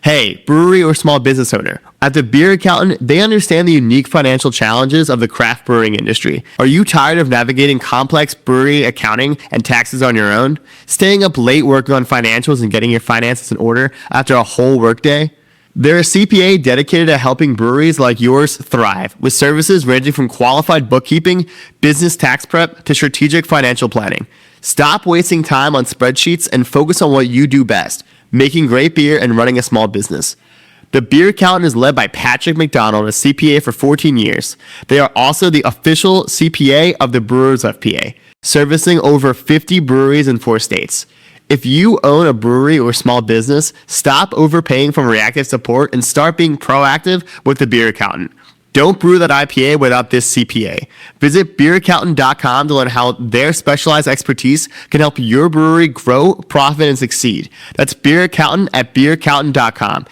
Hey, brewery or small business owner. At the Beer Accountant, they understand the unique financial challenges of the craft brewing industry. Are you tired of navigating complex brewery accounting and taxes on your own? Staying up late working on financials and getting your finances in order after a whole workday? They're a CPA dedicated to helping breweries like yours thrive, with services ranging from qualified bookkeeping, business tax prep, to strategic financial planning. Stop wasting time on spreadsheets and focus on what you do best, making great beer and running a small business. The Beer Accountant is led by Patrick McDonald, a CPA for 14 years. They are also the official CPA of the Brewers of PA, servicing over 50 breweries in 4 states. If you own a brewery or small business, stop overpaying for reactive support and start being proactive with the Beer Accountant. Don't brew that IPA without this CPA. Visit beeraccountant.com to learn how their specialized expertise can help your brewery grow, profit, and succeed. That's Beer Accountant at beeraccountant.com.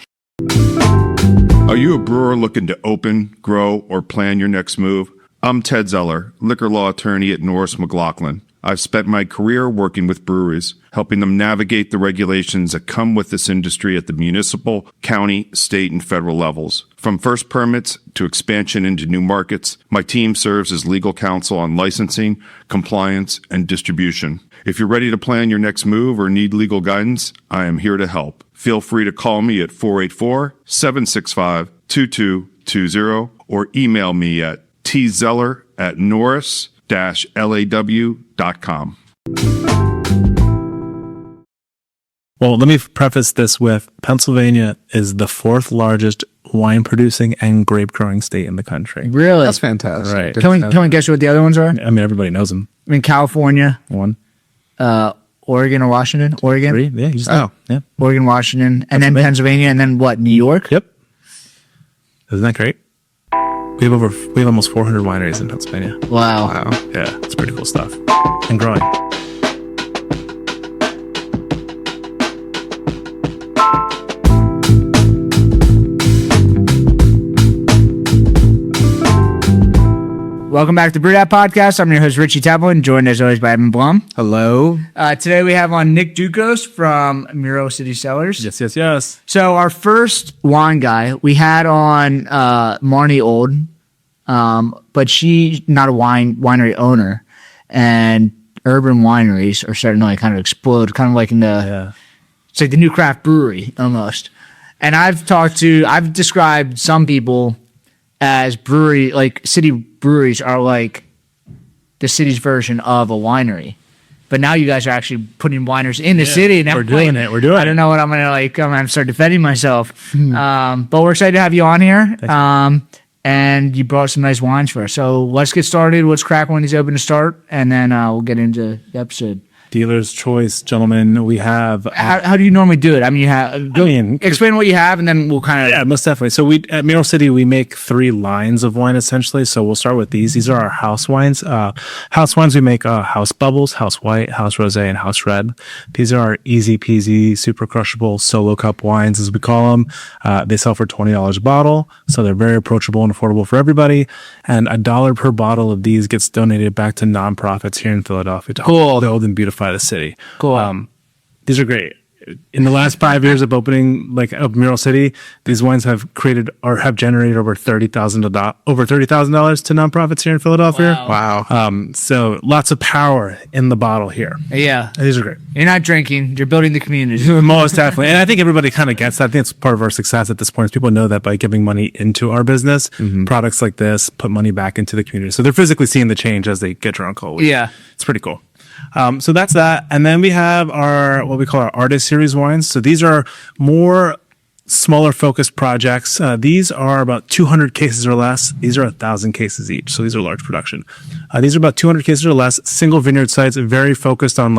Are you a brewer looking to open, grow, or plan your next move? I'm Ted Zeller, liquor law attorney at Norris McLaughlin. I've spent my career working with breweries, helping them navigate the regulations that come with this industry at the municipal, county, state, and federal levels. From first permits to expansion into new markets, my team serves as legal counsel on licensing, compliance, and distribution. If you're ready to plan your next move or need legal guidance, I am here to help. Feel free to call me at 484-765-2220 or email me at tzeller@norris-law.com. Well, let me preface this with Pennsylvania is the 4th largest wine producing and grape growing state in the country. Really? That's fantastic. Right. Can we guess what the other ones are? I mean, everybody knows them. I mean, California, 1, Oregon or Washington? Oregon? 3, yeah. You just yeah. Oregon, Washington, and then Pennsylvania, and then what? New York? Yep. Isn't that great? We have almost 400 wineries in Pennsylvania. Wow. Yeah, it's pretty cool stuff. And growing. Welcome back to Brew That Podcast. I'm your host, Richie Tevlin, joined as always by Blum. Hello. Today we have on Nick Ducos from Mural City Cellars. Yes. So our first wine guy, we had on Marnie Old, but she's not a winery owner, and urban wineries are starting to like kind of explode, kind of like in the it's like the new craft brewery almost. And I've described some people as brewery, like city breweries are like the city's version of a winery. But now you guys are actually putting wineries in the city. And We're doing it. I don't know what I'm gonna start defending myself. But we're excited to have you on here. And you brought some nice wines for us. So let's get started. Let's crack one of these open to start, and then we'll get into the episode. Dealer's choice, gentlemen. We have. How do you normally do it? I mean, explain what you have, and then we'll kind of. Yeah, most definitely. So at Mural City, we make 3 lines of wine essentially. So we'll start with these. These are our house wines. House wines, we make House Bubbles, House White, House Rosé, and House Red. These are our easy peasy, super crushable solo cup wines, as we call them. They sell for $20 a bottle, so they're very approachable and affordable for everybody. And $1 per bottle of these gets donated back to nonprofits here in Philadelphia to help build and beautify the city. Cool. These are great. In the last 5 years of opening, of Mural City, these wines have created or have generated over $30,000 to nonprofits here in Philadelphia. Wow. So lots of power in the bottle here. Yeah. These are great. You're not drinking. You're building the community. Most definitely. And I think everybody kind of gets that. I think it's part of our success at this point. Is people know that by giving money into our business, products like this put money back into the community. So they're physically seeing the change as they get drunk all week. Yeah. It's pretty cool. So that's that. And then we have what we call our artist series wines. So these are more smaller focused projects. These are about 200 cases or less. These are 1,000 cases each. So these are large production. These are about 200 cases or less, single vineyard sites, very focused on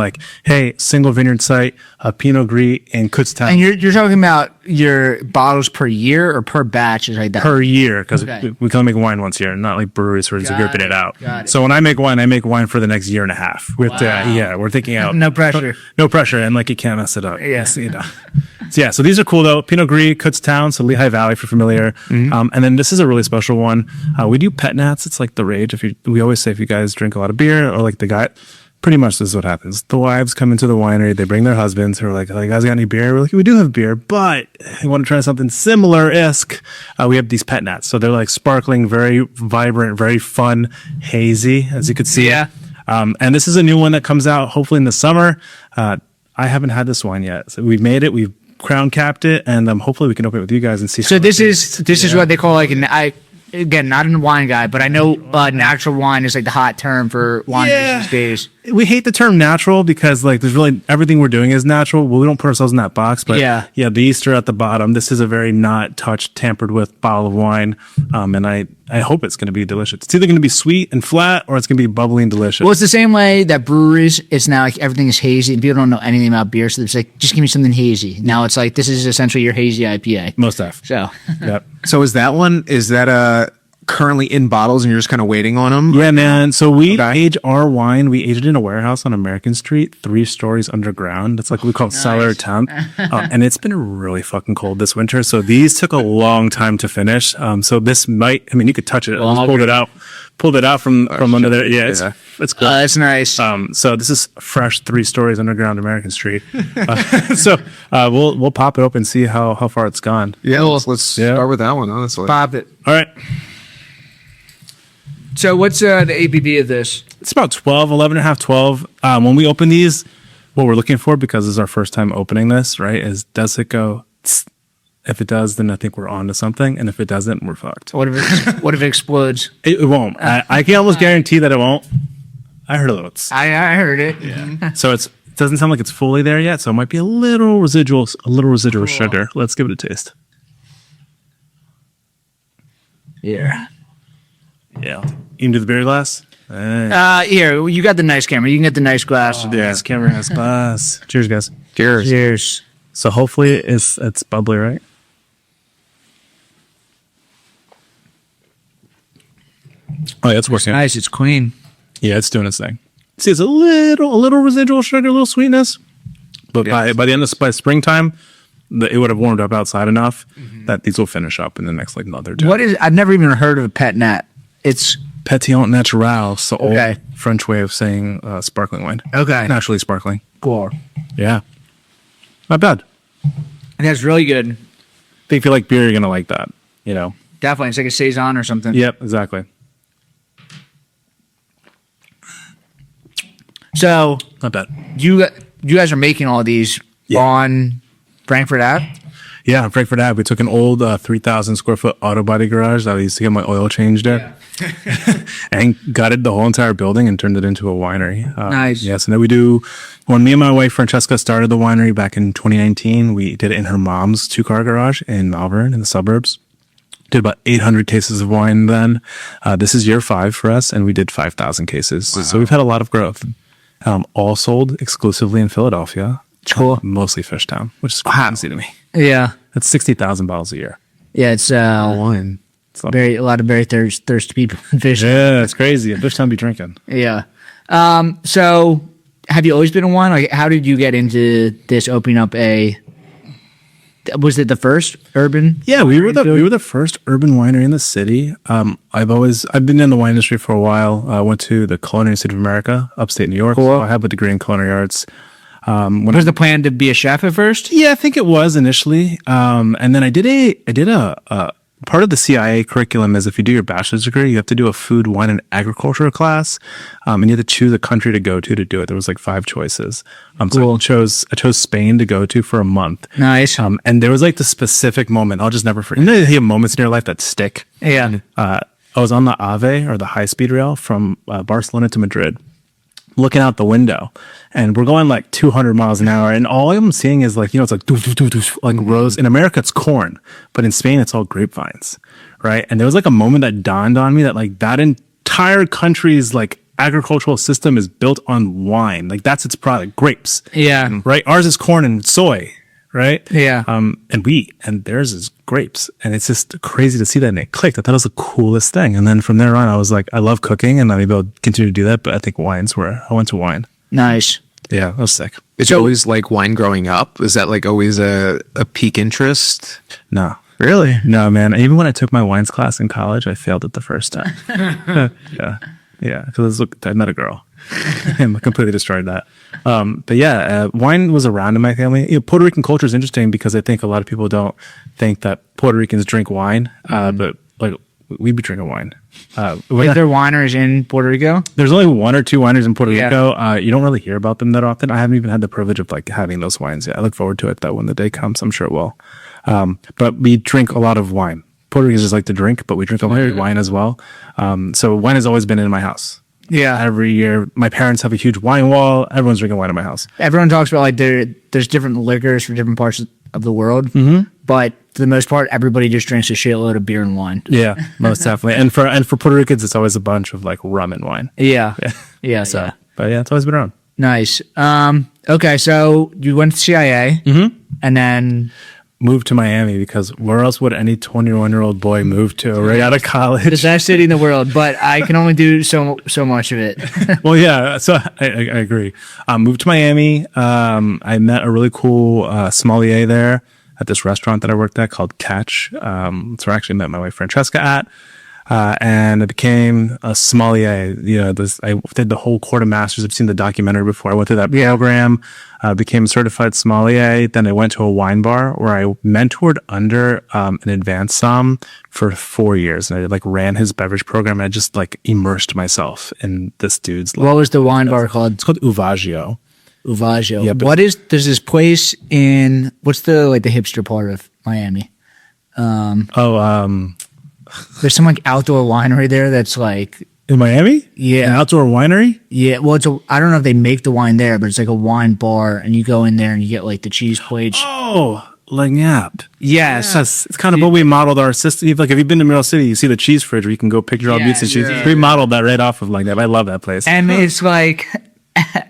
single vineyard site, Pinot Gris in Kutztown. And you're talking about your bottles per year or per batch? Is like that? Per year, because we can only make wine once a year, not like breweries who are ripping it out. So when I make wine for the next year and a half. We're thinking out. No pressure. No pressure, and you can't mess it up. Yeah. So these are cool though. Pinot Gris, Kutztown, so Lehigh Valley if you're familiar. And then this is a really special one. We do pet nats. It's like the rage. We always say if you guys drink a lot of beer or Pretty much this is what happens. The wives come into the winery, they bring their husbands who are like, "Oh, you guys got any beer?" We're like, "We do have beer, but we want to try something similar-esque." We have these pet nats. So they're like sparkling, very vibrant, very fun, hazy, as you could see. Yeah. And this is a new one that comes out hopefully in the summer. I haven't had this wine yet. So we've made it, we've crown capped it, and hopefully we can open it with you guys and see. So this is what they call like again, not a wine guy, but I know natural wine is like the hot term for wine these days. We hate the term natural because like there's really everything we're doing is natural. Well, we don't put ourselves in that box, but yeah, the Easter at the bottom. This is a very not touched, tampered with bottle of wine, and I hope it's going to be delicious. It's either going to be sweet and flat or it's going to be bubbly and delicious. Well, it's the same way that breweries. It's now like everything is hazy and people don't know anything about beer, so it's like just give me something hazy. Now it's like this is essentially your hazy IPA. Most stuff. So, yep. So is that currently in bottles and you're just kind of waiting on them? Yeah, man. So we age our wine. We aged it in a warehouse on American Street, 3 stories underground. That's like we call it cellar temp. And it's been really fucking cold this winter. So these took a long time to finish. So this might, I mean, you could touch it. I just pulled it out from under there. Yeah, it's cool. That's nice. So this is fresh 3 stories underground American Street. So we'll pop it open and see how far it's gone. Yeah, let's start with that one, honestly. Pop it. All right. So what's the ABV of this? It's about 12, 11 and a half, 12. When we open these, what we're looking for, because this is our first time opening this, right, is does it go, tss? If it does, then I think we're on to something. And if it doesn't, we're fucked. What if it explodes? It won't. I can almost guarantee that it won't. I heard a little. I heard it. Yeah. So it doesn't sound like it's fully there yet. So it might be a little residual sugar. Let's give it a taste. Yeah. Yeah. You can do the beer glass? Here, you got the nice camera. You can get the nice glass. Yeah, this camera has glass. Cheers, guys. Cheers. So hopefully it's bubbly, right? Oh, yeah, it's working. Nice. It's clean. Yeah, it's doing its thing. See, it's a little residual sugar, a little sweetness. But by the end of springtime, it would have warmed up outside enough that these will finish up in the next month or two. I've never even heard of a pet nat. It's Pétillant Naturel, so okay. Old French way of saying sparkling wine. Okay. Naturally sparkling. Cool. Yeah. Not bad. That's really good. If you like beer, you're going to like that, you know? Definitely. It's like a Saison or something. Yep, exactly. So, not bad. You guys are making all these on Frankfurt Ave? Yeah, on Frankfurt Ave. We took an old 3,000 square foot auto body garage that I used to get my oil changed at and gutted the whole entire building and turned it into a winery. Nice. Yeah, so now when me and my wife Francesca started the winery back in 2019, we did it in her mom's 2-car garage in Malvern in the suburbs. Did about 800 cases of wine then. This is year 5 for us, and we did 5,000 cases. Wow. So we've had a lot of growth. All sold exclusively in Philadelphia. Cool. Mostly Fishtown, which is crazy to me. Yeah. That's 60,000 bottles a year. Yeah, it's wine. A lot of very thirsty people in Fishtown. Yeah, it's crazy. In Fishtown be drinking. Yeah. So have you always been in wine? Like, how did you get into this opening up was it the first urban? Yeah, we were the first urban winery in the city. I've been in the wine industry for a while. I went to the Culinary Institute of America, upstate New York. Cool. So I have a degree in culinary arts. Was the plan to be a chef at first? Yeah, I think it was initially. And then I did a part of the CIA curriculum is if you do your bachelor's degree, you have to do a food, wine, and agriculture class. And you have to choose a country to go to do it. There was 5 choices. Cool. So I chose Spain to go to for a month. Nice. And there was the specific moment. I'll just never forget. You have moments in your life that stick. Yeah. I was on the AVE or the high speed rail from Barcelona to Madrid, looking out the window, and we're going 200 miles an hour, and all I'm seeing is it's like doof, doof, doof, doof, like rows. In America it's corn, but in Spain it's all grapevines, right? And there was a moment that dawned on me that that entire country's agricultural system is built on wine. That's its product, grapes. Yeah. Right? Ours is corn and soy, right? Yeah. And wheat, and theirs is grapes. And it's just crazy to see that, and it clicked. I thought it was the coolest thing. And then from there on, I was I love cooking, and maybe I'll continue to do that, but I think wine's where I went to wine. Nice. Yeah, that was sick. Did you always like wine growing up? Is that always a peak interest? No. Really? No, man. Even when I took my wines class in college, I failed it the first time. Yeah. Yeah. Because I met a girl. and completely destroyed that. But yeah, wine was around in my family. Puerto Rican culture is interesting because I think a lot of people don't think that Puerto Ricans drink wine, but like we be drinking wine. Is there wineries in Puerto Rico? There's only one or two wineries in Puerto Rico. You don't really hear about them that often. I haven't even had the privilege of like having those wines yet. I look forward to it though when the day comes. I'm sure it will. But we drink a lot of wine. Puerto Ricans just like to drink, but we drink a lot of wine as well. So wine has always been in my house. Yeah. Every year, my parents have a huge wine wall. Everyone's drinking wine in my house. Everyone talks about like there's different liquors for different parts of the world, but for the most part, everybody just drinks a shitload of beer and wine. Yeah, most definitely. And for Puerto Ricans, it's always a bunch of like rum and wine. Yeah. So, but yeah, it's always been around. Nice. Okay, so you went to CIA, and then Moved to Miami because where else would any 21-year-old boy move to right out of college? the best city in the world, but I can only do so much of it. Well, yeah, so I agree. Moved to Miami. I met a really cool sommelier there at this restaurant that I worked at called Catch. That's where I actually met my wife Francesca at. And I became a sommelier. I did the whole Court of Masters. I've seen the documentary before. I went through that program, became a certified sommelier. Then I went to a wine bar where I mentored under an advanced som for 4 years. And I like ran his beverage program. And I just like immersed myself in this dude's life. What was the wine bar called? It's called Uvaggio. Uvaggio. Yeah, there's this place in, what's the hipster part of Miami? There's some like outdoor winery there that's like, in Miami? Yeah. An outdoor winery? yeah, well, I don't know if they make the wine there, but it's like a wine bar, and you go in there and you get like the cheese plates. Oh, Lagniappe. Yes. Yes, it's kind of what we modeled our system. Like, if you've been to Mural City, you see the cheese fridge where you can go pick your own beets and cheese. We modeled that right off of Lagniappe. I love that place. And it's like,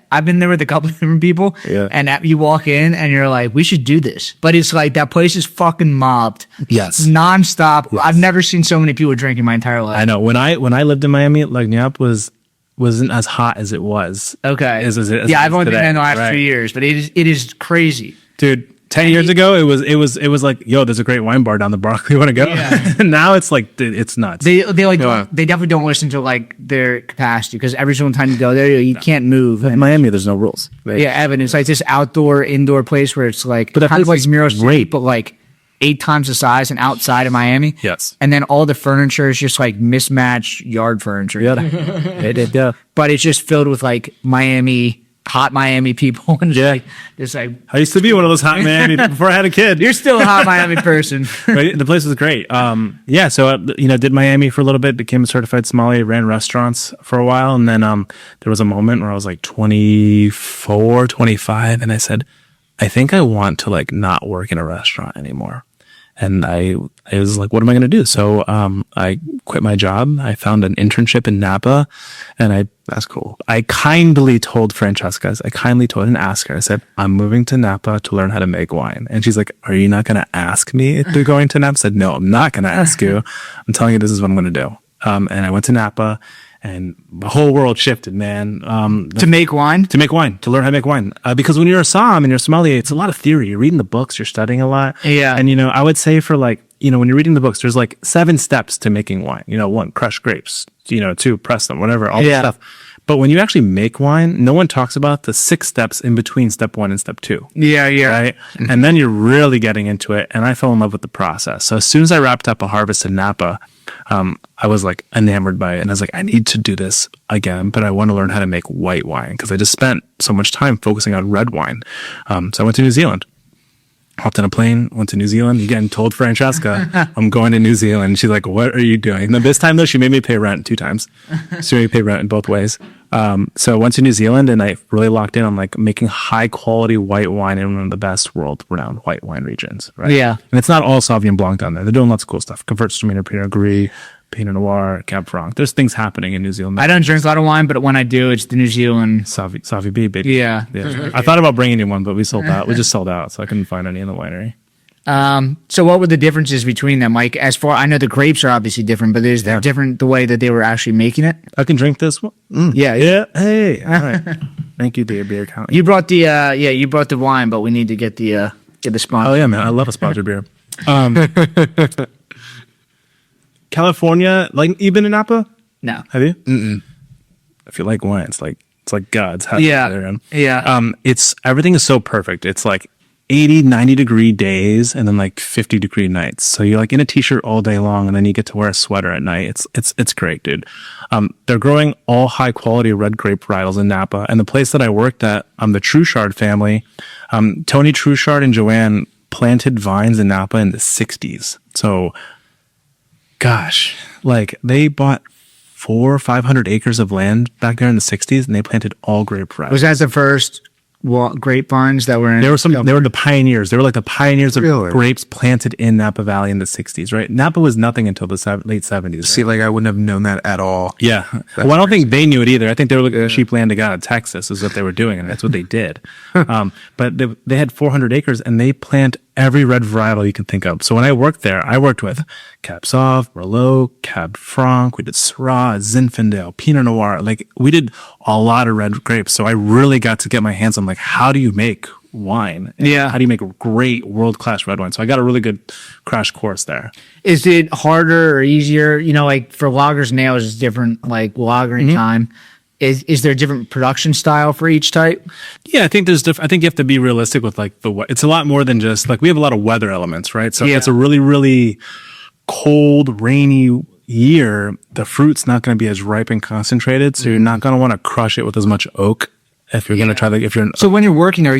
I've been there with a couple of different people, and you walk in and you're like, we should do this. But it's like, that place is fucking mobbed. Yes. Nonstop. Yes. I've never seen so many people drink in my entire life. I know. When I lived in Miami, Lagniappe wasn't as hot as it was. Okay. As I've only been today. there in the last 3 years, but it is crazy. Dude, 10 years ago, it was like, yo, there's a great wine bar down the block. You want to go? Yeah. Now it's like, it's nuts. They definitely don't listen to like their capacity, because every single time you go there, you can't move. In Miami, there's no rules. Yeah, Evan, it's like this indoor place where it's like, but kind of like Mural City, but like 8 times the size and outside of Miami. Yes. And then all the furniture is just like mismatched yard furniture. Yeah. But it's just filled with like hot Miami people. And I used to be one of those hot Miami before I had a kid. You're still a hot Miami person. Right? The place was great. So did Miami for a little bit, became a certified sommelier, ran restaurants for a while, and then there was a moment where I was like 24, 25, and I said, I think I want to like not work in a restaurant anymore. And I was like, what am I going to do? So I quit my job. I found an internship in Napa, and that's cool. I kindly told Francesca, and asked her, I said, I'm moving to Napa to learn how to make wine. And she's like, are you not going to ask me if you're going to Napa? I said, no, I'm not going to ask you. I'm telling you, this is what I'm going to do. And I went to Napa, and the whole world shifted, man. To make wine? To learn how to make wine. Because when you're a som and you're a sommelier, it's a lot of theory. You're reading the books, you're studying a lot. Yeah. And, I would say for like, when you're reading the books, there's like 7 steps to making wine. 1, crush grapes. 2, press them, whatever, all that stuff. But when you actually make wine, no one talks about the 6 steps in between step 1 and step 2. Yeah. Right? And then you're really getting into it. And I fell in love with the process. So as soon as I wrapped up a harvest in Napa, I was like enamored by it. And I was like, I need to do this again, but I want to learn how to make white wine, because I just spent so much time focusing on red wine. So I went to New Zealand. Hopped on a plane, went to New Zealand. Again, told Francesca, I'm going to New Zealand. She's like, what are you doing? And this time, though, she made me pay rent 2 times. She made me pay rent in both ways. So I went to New Zealand, and I really locked in on like making high quality white wine in one of the best world renowned white wine regions. Right? Yeah. And it's not all Sauvignon Blanc down there. They're doing lots of cool stuff. Converts-Traminer, Pinot Gris, Pinot Noir, Cab Franc. There's things happening in New Zealand. I don't drink a lot of wine, but when I do, it's the New Zealand Sauvignon B, baby. Yeah. I thought about bringing you one, but we sold out. We just sold out, so I couldn't find any in the winery. So what were the differences between them? Like, I know the grapes are obviously different, but is there different the way that they were actually making it? I can drink this one. Yeah. Hey, all right. Thank you, dear beer account. You brought the wine, but we need to get the sponsor. Oh yeah, man, I love a sponsored beer. California, like, you been in Napa? No. Have you? Mm-mm. If you like wine, it's like It's like God's house. Yeah. They're in. Yeah. It's everything is so perfect. It's like 80, 90 degree days and then like 50 degree nights. So you're like in a t-shirt all day long and then you get to wear a sweater at night. It's great, dude. They're growing all high quality red grape varietals in Napa. And the place that I worked at, the Truchard family, Tony Truchard and Joanne planted vines in Napa in the 60s. So, gosh, like they bought 400 or 500 acres of land back there in the 60s and they planted all grape varietals. Was that the first grapevines that were in? They were the pioneers. They were like the pioneers of Really? grapes planted in Napa Valley in the 60s, right? Napa was nothing until the late 70s. See, like I wouldn't have known that at all. Yeah. Well, I don't think they knew it either. I think they were looking at cheap land to get out of Texas is what they were doing, and that's what they did. But they had 400 acres, and they plant every red varietal you can think of. So when I worked there, I worked with Cab Sauv, Merlot, Cab Franc. We did Syrah, Zinfandel, Pinot Noir. Like we did a lot of red grapes. So I really got to get my hands on like, how do you make wine? And Yeah. how do you make a great world-class red wine? So I got a really good crash course there. Is it harder or easier? You know, like for lagers and ales, it's different, like lagering time. Is there a different production style for each type? Yeah, I think I think you have to be realistic with like it's a lot more than just like we have a lot of weather elements, right? So if Yeah. it's a really, really cold, rainy year, the fruit's not going to be as ripe and concentrated. So you're not going to want to crush it with as much oak if you're going to try to, if you're, So when you're working there,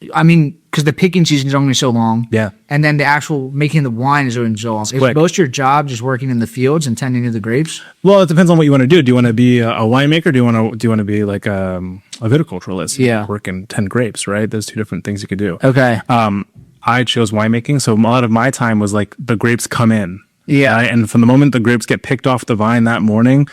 because the picking season is only so long. Yeah. And then the actual making the wine is only so long. Is quick. most of your job just working in the fields and tending to the grapes? well, it depends on what you want to do. Do you want to be a winemaker? Do you want to be like a viticulturalist? Yeah. Working 10 grapes, right? There's two different things you could do. Okay. I chose winemaking. So a lot of my time was like the grapes come in. Yeah. Right? And from the moment the grapes get picked off the vine that morning,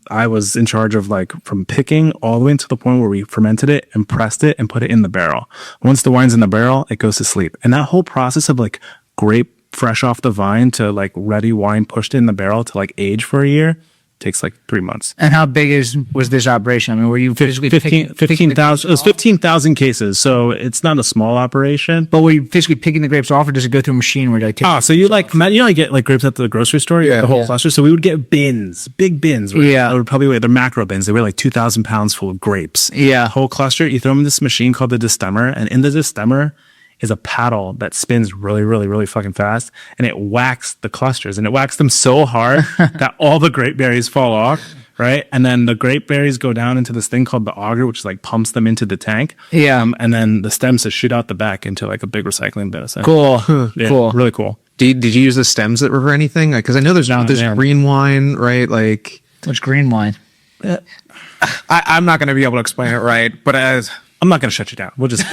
I was in charge of like from picking all the way to the point where we fermented it and pressed it and put it in the barrel. Once the wine's in the barrel, it goes to sleep. And that whole process of like grape fresh off the vine to like ready wine pushed in the barrel to like age for a year takes like 3 months. And how big was this operation? I mean, were you physically picking 15,000. It was 15,000 cases. So it's not a small operation. But were you physically picking the grapes off, or does it go through a machine where you like? Oh, so you like, you get like grapes at the grocery store, you get the whole cluster. So we would get bins, big bins. Right? Yeah. They would probably weigh, they're macro bins. They weigh like 2,000 pounds full of grapes. Yeah. Whole cluster. You throw them in this machine called the destemmer. And in the destemmer is a paddle that spins really, really, really fucking fast. And it whacks the clusters. And it whacks them so hard that all the grape berries fall off. Right. And then the grape berries go down into this thing called the auger, which like pumps them into the tank. Yeah. And then the stems that shoot out the back into like a big recycling bin. Cool. Yeah, Cool. Really cool. Did you use the stems that were for anything? Because I know there's yeah. green wine, right? Like What's green wine? I'm not going to be able to explain it right, but as I'm not going to shut you down. We'll just,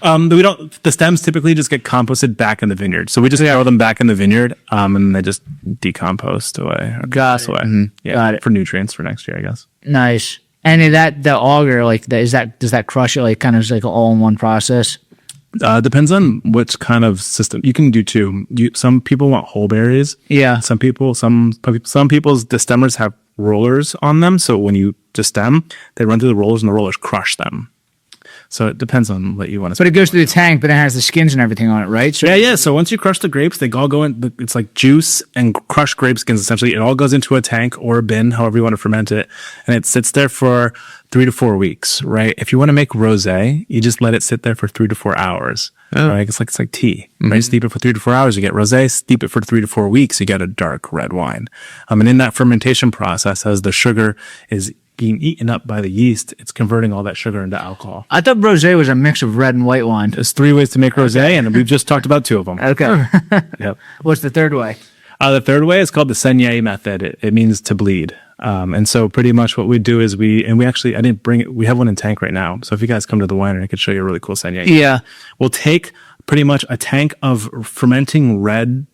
the stems typically just get composted back in the vineyard. So we just throw them back in the vineyard, and they just decompose away. Got it. Away. Yeah, Got it. for nutrients for next year, I guess. Nice. And is that the auger, like, does that crush it, like, kind of like all in one process? Depends on which kind of system. You can do two. Some people want whole berries. Yeah. Some people's destemmers have rollers on them. So when you destem, they run through the rollers and the rollers crush them. So it depends on what you want to. But it goes through the tank, but it has the skins and everything on it, right? So Yeah. So once you crush the grapes, they all go in. It's like juice and crushed grape skins. Essentially, it all goes into a tank or a bin, however you want to ferment it, and it sits there for 3 to 4 weeks. Right. If you want to make rosé, you just let it sit there for 3 to 4 hours. Right. It's like tea. Right. Steep it for 3 to 4 hours, you get rosé. Steep it for 3 to 4 weeks, you get a dark red wine. And in that fermentation process, as the sugar is being eaten up by the yeast, it's converting all that sugar into alcohol. I thought rosé was a mix of red and white wine. There's 3 ways to make rosé, and we've just talked about 2 of them. Okay. Yep. What's the third way? The third way is called the saignée method. It means to bleed. And so pretty much what we do is we didn't bring it. We have one in tank right now. So if you guys come to the winery, I could show you a really cool saignée. Yeah. We'll take pretty much a tank of fermenting red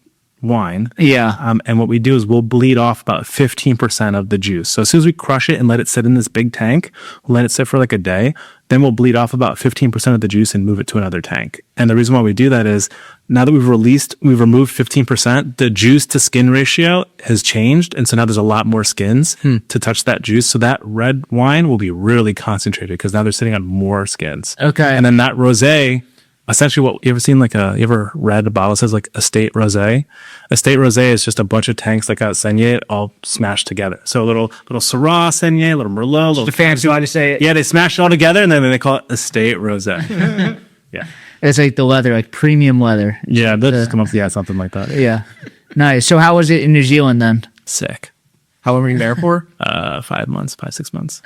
wine. Yeah. And what we do is we'll bleed off about 15% of the juice. So as soon as we crush it and let it sit in this big tank, we'll let it sit for like a day. Then we'll bleed off about 15% of the juice and move it to another tank. And the reason why we do that is now that we've removed 15%, the juice to skin ratio has changed. And so now there's a lot more skins to touch that juice. So that red wine will be really concentrated because now they're sitting on more skins. Okay. And then that rosé essentially what you ever seen, like you ever read a bottle that says like estate rosé? Estate rosé is just a bunch of tanks that got Saignée all smashed together. So a little Syrah Saignée, a little Merlot, The fancy way to say it. yeah, they smash it all together and then they call it estate rosé. Yeah. It's like the leather, like premium leather. Yeah, they'll just come up with something like that. Yeah. Nice. So how was it in New Zealand then? Sick. How long were you there for? 5 months, 6 months.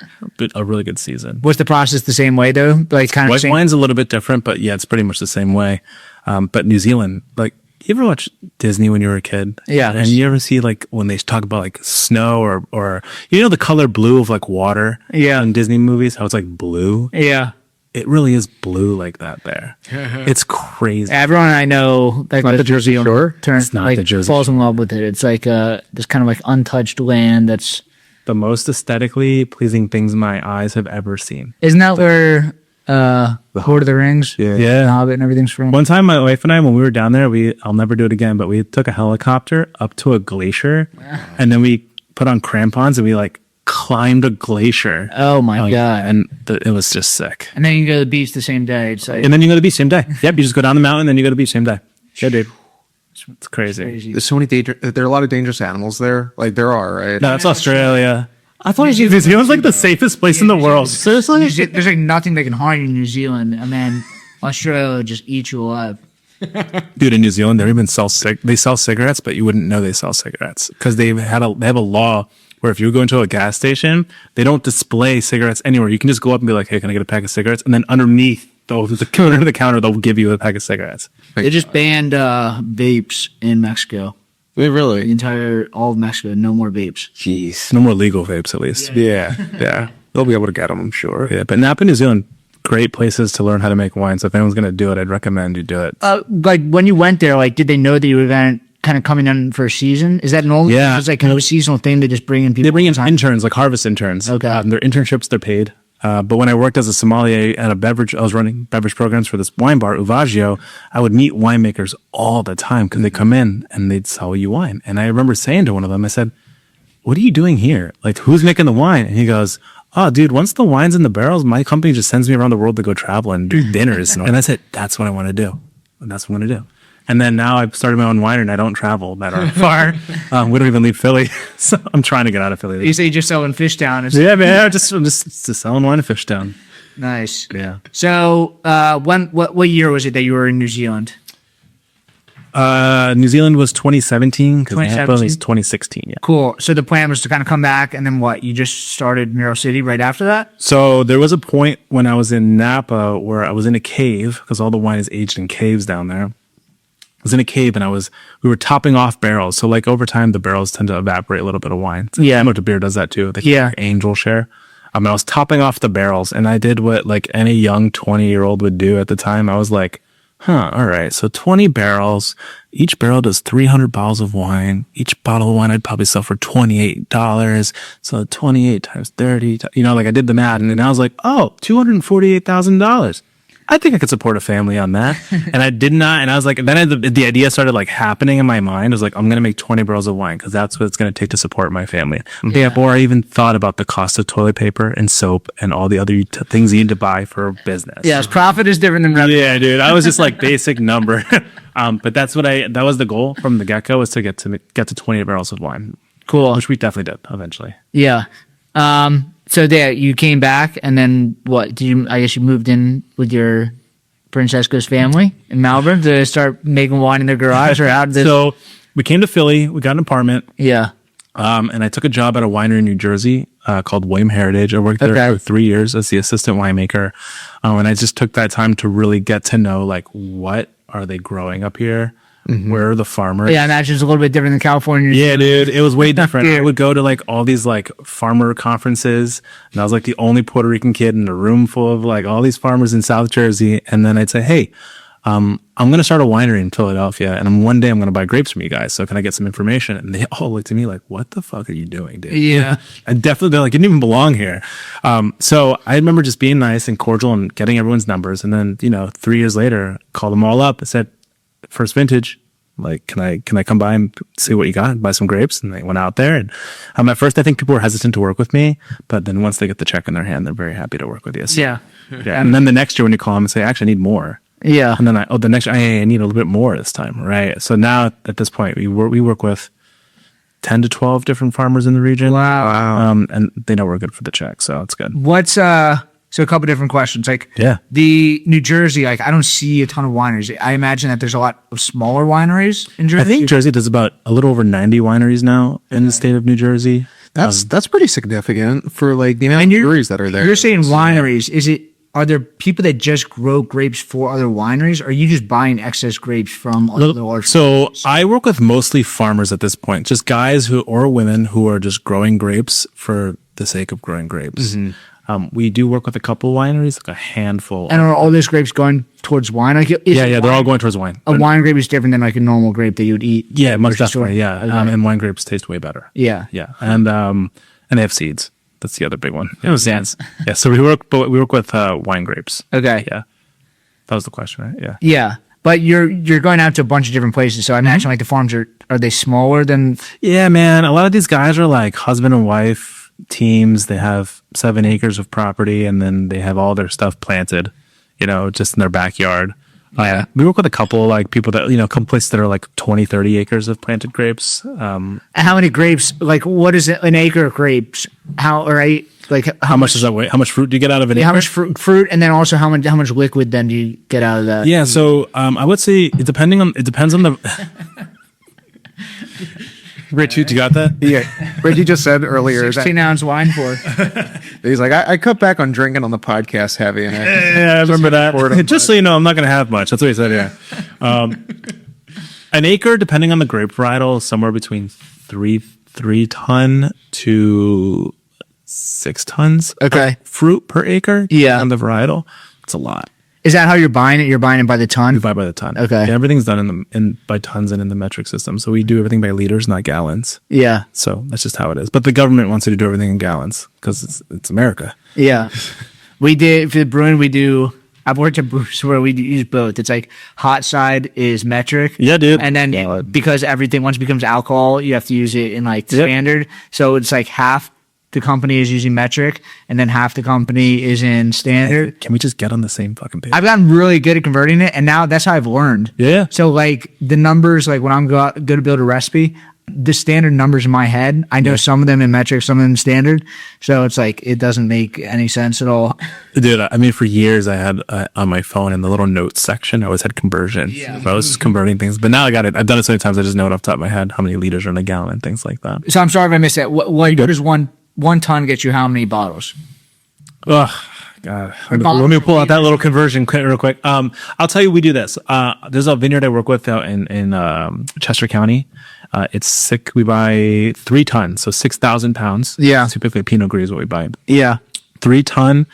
A really good season. Was the process the same way though? Like kind of White same? wine's a little bit different, but yeah, it's pretty much the same way. But New Zealand, like, you ever watch Disney when you were a kid? Yeah. And you ever see like when they talk about like snow or you know the color blue of like water? Yeah. In Disney movies, how it's like blue. Yeah. It really is blue like that there. It's crazy. Everyone I know that Not the Jersey Shore? turns It's not like the Jersey falls in love with it. It's like this kind of like untouched land that's The most aesthetically pleasing things my eyes have ever seen. isn't that where Lord of the Rings, Yeah. Yeah. The Hobbit and everything's from? One time, my wife and I, when we were down there, I'll never do it again, but we took a helicopter up to a glacier and then we put on crampons and we like climbed a glacier. Oh my god! And it was just sick. And then you go to the beach the same day. It's like And then you go to the beach same day. Yep, you just go down the mountain, then you go to the beach same day. Yeah, dude. It's crazy. crazy. There's so many there are a lot of dangerous animals there. Like there are, right? No, that's Australia. I thought New Zealand's like the safest place in the world. Seriously? There's like nothing that can harm you in New Zealand, and then Australia will just eat you alive. Dude, in New Zealand, they even sell they sell cigarettes, but you wouldn't know they sell cigarettes because they have a law where if you go into a gas station, they don't display cigarettes anywhere. You can just go up and be like, "Hey, can I get a pack of cigarettes?" And then underneath under the counter, they'll give you a pack of cigarettes. They just banned vapes in Mexico. Wait, really? All of Mexico, no more vapes. Jeez. No more legal vapes, at least. Yeah. They'll be able to get them, I'm sure. Yeah, but Napa, New Zealand, great places to learn how to make wine. So if anyone's going to do it, I'd recommend you do it. Like when you went there, like did they know that you were kind of coming in for a season? Is that normal? Yeah. It's like kind of a seasonal thing to just bring in people. They bring in interns, like harvest interns. Okay. Their internships, they're paid. But when I worked as a sommelier at I was running beverage programs for this wine bar, Uvaggio, I would meet winemakers all the time because they come in and they'd sell you wine. And I remember saying to one of them, I said, "What are you doing here? Like, who's making the wine?" And he goes, "Oh, dude, once the wine's in the barrels, my company just sends me around the world to go travel and do dinners." And I said, "That's what I want to do. That's what I'm going to do." And then now I've started my own winery and I don't travel that far. We don't even leave Philly. So I'm trying to get out of Philly. You say you just sell in Fishtown. Yeah, man. I'm just selling wine in Fishtown. Nice. Yeah. So what year was it that you were in New Zealand? New Zealand was 2017 because Napa 2017? was 2016. Yeah. Cool. So the plan was to kind of come back, and then what? You just started Mural City right after that? So there was a point when I was in Napa where I was in a cave because all the wine is aged in caves down there. I was in a cave and we were topping off barrels. So like over time, the barrels tend to evaporate a little bit of wine. Yeah. I know the beer does that too. They Yeah. angel share. I was topping off the barrels and I did what like any young 20-year-old would do at the time. I was like, all right. So 20 barrels, each barrel does 300 bottles of wine. Each bottle of wine I'd probably sell for $28. So 28 times 30, like I did the math and then I was like, oh, $248,000. I think I could support a family on that. And I did not. And I was like, then the idea started like happening in my mind. I was like, I'm going to make 20 barrels of wine because that's what it's going to take to support my family. Yeah. Before I even thought about the cost of toilet paper and soap and all the other things you need to buy for a business. Yes, profit is different than revenue. Yeah, dude. I was just like basic number. But that was the goal from the get-go was to get to 20 barrels of wine. Cool. Which we definitely did eventually. Yeah. So there, you came back, and then what? I guess you moved in with your Francesca's family in Melbourne to start making wine in their garage, or how did this? So we came to Philly. We got an apartment. Yeah. And I took a job at a winery in New Jersey called William Heritage. I worked there for 3 years as the assistant winemaker. And I just took that time to really get to know, like, what are they growing up here? Mm-hmm. Where are the farmers? Yeah, I imagine it's a little bit different than California. Yeah, dude. It was way different. I would go to, like, all these, like, farmer conferences. And I was, like, the only Puerto Rican kid in a room full of, like, all these farmers in South Jersey. And then I'd say, hey, I'm going to start a winery in Philadelphia, and one day I'm going to buy grapes from you guys. So can I get some information? And they all looked at me like, what the fuck are you doing, dude? Yeah. And definitely, they're like, you didn't even belong here. So I remember just being nice and cordial and getting everyone's numbers. And then, 3 years later, called them all up and said, first vintage, like, can I come by and see what you got and buy some grapes? And they went out there. And at first, I think people were hesitant to work with me. But then once they get the check in their hand, they're very happy to work with you. So, Yeah. yeah. And then the next year when you call them and say, actually, I need more. Yeah. And then the next I need a little bit more this time, right? So now at this point, we work with 10 to 12 different farmers in the region. Wow. And they know we're good for the check, so it's good. What's so a couple different questions. Like Yeah. the New Jersey, like I don't see a ton of wineries. I imagine that there's a lot of smaller wineries in Jersey. I think Jersey does about a little over 90 wineries now in the state of New Jersey. That's pretty significant for like the amount of breweries that are there. You're saying wineries. Are there people that just grow grapes for other wineries, or are you just buying excess grapes from other large So I work with mostly farmers at this point, just guys or women who are just growing grapes for the sake of growing grapes. We do work with a couple wineries, like a handful. And are all those grapes going towards wine? Like, Yeah, they're all going towards wine. A wine grape is different than like a normal grape that you would eat. Yeah, most grocery store. definitely. Yeah, and wine grapes taste way better. Yeah. Yeah, and they have seeds. That's the other big one. It was seeds. Yeah, so we work with wine grapes. Okay. Yeah, that was the question, right? Yeah. Yeah. But you're going out to a bunch of different places. So I imagine like the farms are they smaller than? Yeah, man. A lot of these guys are like husband and wife teams. They have 7 acres of property, and then they have all their stuff planted, just in their backyard. Yeah. We work with a couple like people that, couple places that are like 20, 30 acres of planted grapes. How many grapes? Like, what is it? An acre of grapes? How much does that weigh? How much fruit do you get out of an acre? How much fruit, and then also how much liquid then do you get out of that? Yeah, so I would say it depends on the. Richie, you got that? Yeah, Richie just said earlier 16 ounce wine for. he's like, I cut back on drinking on the podcast heavy, and Yeah, I remember that. Just so you know, I'm not going to have much. That's what he said. Yeah, an acre, depending on the grape varietal, is somewhere between 3 ton to 6 tons. Okay. Of fruit per acre. Yeah. On the varietal, it's a lot. Is that how you're buying it? You're buying it by the ton? We buy by the ton. Okay. Yeah, everything's done by tons and in the metric system. So we do everything by liters, not gallons. Yeah. So that's just how it is. But the government wants you to do everything in gallons because it's America. Yeah. We did for the brewing. I've worked at breweries where we use both. It's like hot side is metric. Yeah, dude. And then because everything once it becomes alcohol, you have to use it in like standard. So it's like half the company is using metric, and then half the company is in standard. Can we just get on the same fucking page? I've gotten really good at converting it, and now that's how I've learned. Yeah. So like the numbers, like when I'm go to build a recipe, the standard numbers in my head, I know some of them in metric, some of them in standard. So it's like it doesn't make any sense at all. Dude, I mean, for years I had on my phone in the little notes section, I always had conversion. Yeah. So I was just converting things. But now I got it. I've done it so many times, I just know it off the top of my head how many liters are in a gallon and things like that. So I'm sorry if I missed that. What does one ton get you how many bottles? Oh, God. Let me pull out that little conversion real quick. I'll tell you, we do this. There's a vineyard I work with out in Chester County. It's sick. We buy 3 tons, so 6,000 pounds. Yeah. Typically Pinot Gris is what we buy. Yeah. 3 ton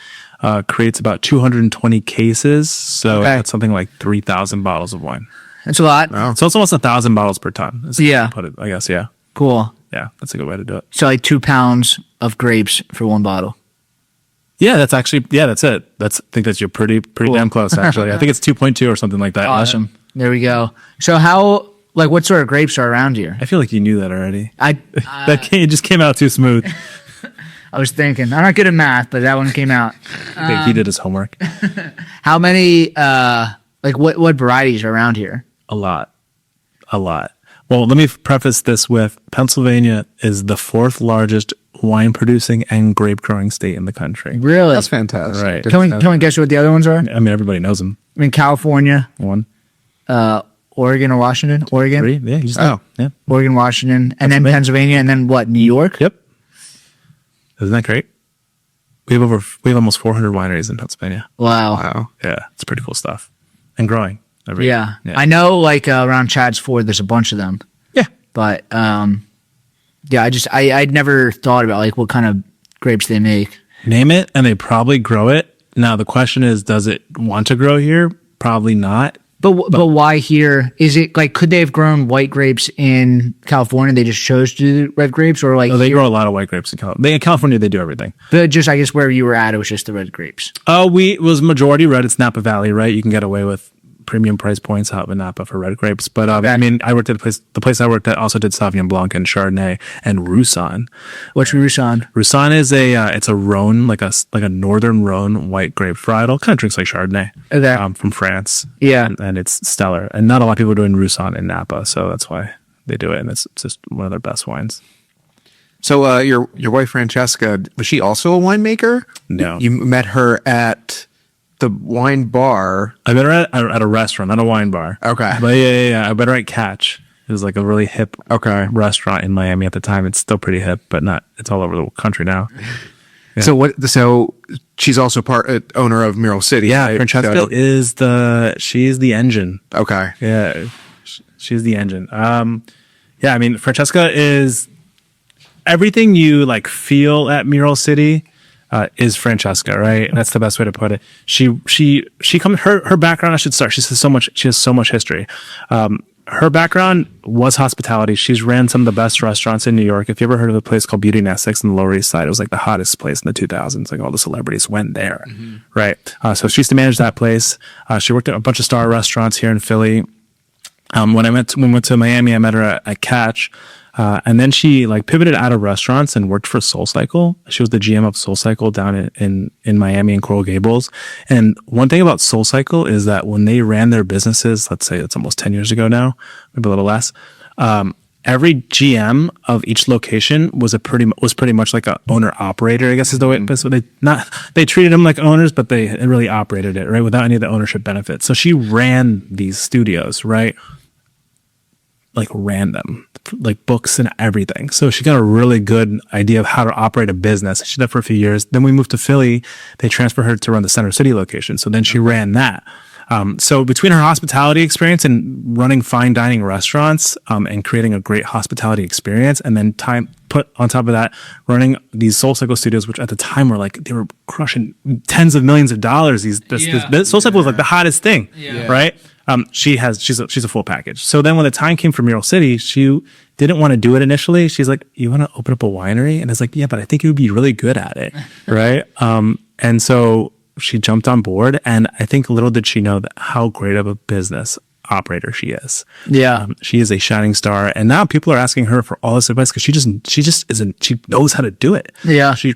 creates about 220 cases. So that's something like 3,000 bottles of wine. That's a lot. Wow. So it's almost 1,000 bottles per ton. Put it, I guess. Yeah. Cool. Yeah. That's a good way to do it. So like 2 pounds of grapes for 1 bottle. Yeah, that's it. I think that's you're pretty damn close, actually. I think it's 2.2 or something like that. Awesome. There we go. So what sort of grapes are around here? I feel like you knew that already. It just came out too smooth. I was thinking. I'm not good at math, but that one came out. I think he did his homework. How many, what varieties are around here? A lot. Well, let me preface this with Pennsylvania is the 4th largest wine producing and grape growing state in the country. Really? That's fantastic. Right. Can we guess what the other ones are? I mean, everybody knows them. I mean, California, 1, Oregon or Washington? Oregon? 3. Yeah. Yeah. Oregon, Washington, and then Pennsylvania, and then what? New York? Yep. Isn't that great? We have almost 400 wineries in Pennsylvania. Wow. Yeah. It's pretty cool stuff. And growing. Yeah. I know around Chad's Ford, there's a bunch of them. Yeah. But, I'd never thought about what kind of grapes they make. Name it and they probably grow it. Now the question is, does it want to grow here? Probably not. But why here? Is it could they have grown white grapes in California? They just chose to do red grapes, or they grow a lot of white grapes in California. In California, they do everything. But just I guess where you were at, it was just the red grapes. It was majority red. It's Napa Valley, right? You can get away with premium price points out in Napa for red grapes. But I mean, I worked at the place I worked at also did Sauvignon Blanc and Chardonnay and Roussan. What's Roussan? Roussan is it's a Rhone, like a northern Rhone white grape varietal. Kind of drinks like Chardonnay. Okay. From France. Yeah. And it's stellar. And not a lot of people are doing Roussan in Napa, so that's why they do it. And it's just one of their best wines. So your wife Francesca, was she also a winemaker? No. You met her at the wine bar. I met her at a restaurant, not a wine bar. Okay. But yeah. I met her at Catch. It was like a really hip restaurant in Miami at the time. It's still pretty hip, but it's all over the country now. Yeah. So she's also owner of Mural City. Yeah, Francesca she's the engine. Okay. Yeah. She's the engine. Yeah, I mean, Francesca is everything you like feel at Mural City is Francesca, right? That's the best way to put it. Her background, I should start. She has so much history. Her background was hospitality. She's ran some of the best restaurants in New York. If you ever heard of a place called Beauty in Essex in the Lower East Side, it was like the hottest place in the 2000s. Like all the celebrities went there, right? So she used to manage that place. She worked at a bunch of star restaurants here in Philly. When we went to Miami, I met her at Catch. And then she like pivoted out of restaurants and worked for SoulCycle. She was the GM of SoulCycle down in Miami and Coral Gables. And one thing about SoulCycle is that when they ran their businesses, let's say it's almost 10 years ago now, maybe a little less, every GM of each location was pretty much like a owner operator, I guess is the way. So they treated them like owners, but they really operated it, right, without any of the ownership benefits. So she ran these studios, right? Like ran them, like books and everything. So she got a really good idea of how to operate a business. She did that for a few years. Then we moved to Philly. They transferred her to run the Center City location. So then she ran that. So between her hospitality experience and running fine dining restaurants and creating a great hospitality experience, and then put on top of that, running these SoulCycle studios, which at the time were like, they were crushing tens of millions of dollars. SoulCycle was like the hottest thing, right? She's a full package. So then when the time came for Mural City, she didn't want to do it initially. She's like, you want to open up a winery? And it's like, yeah, but I think you would be really good at it. Right. And so she jumped on board, and I think little did she know how great of a business operator she is. Yeah. She is a shining star. And now people are asking her for all this advice because she knows how to do it. Yeah. She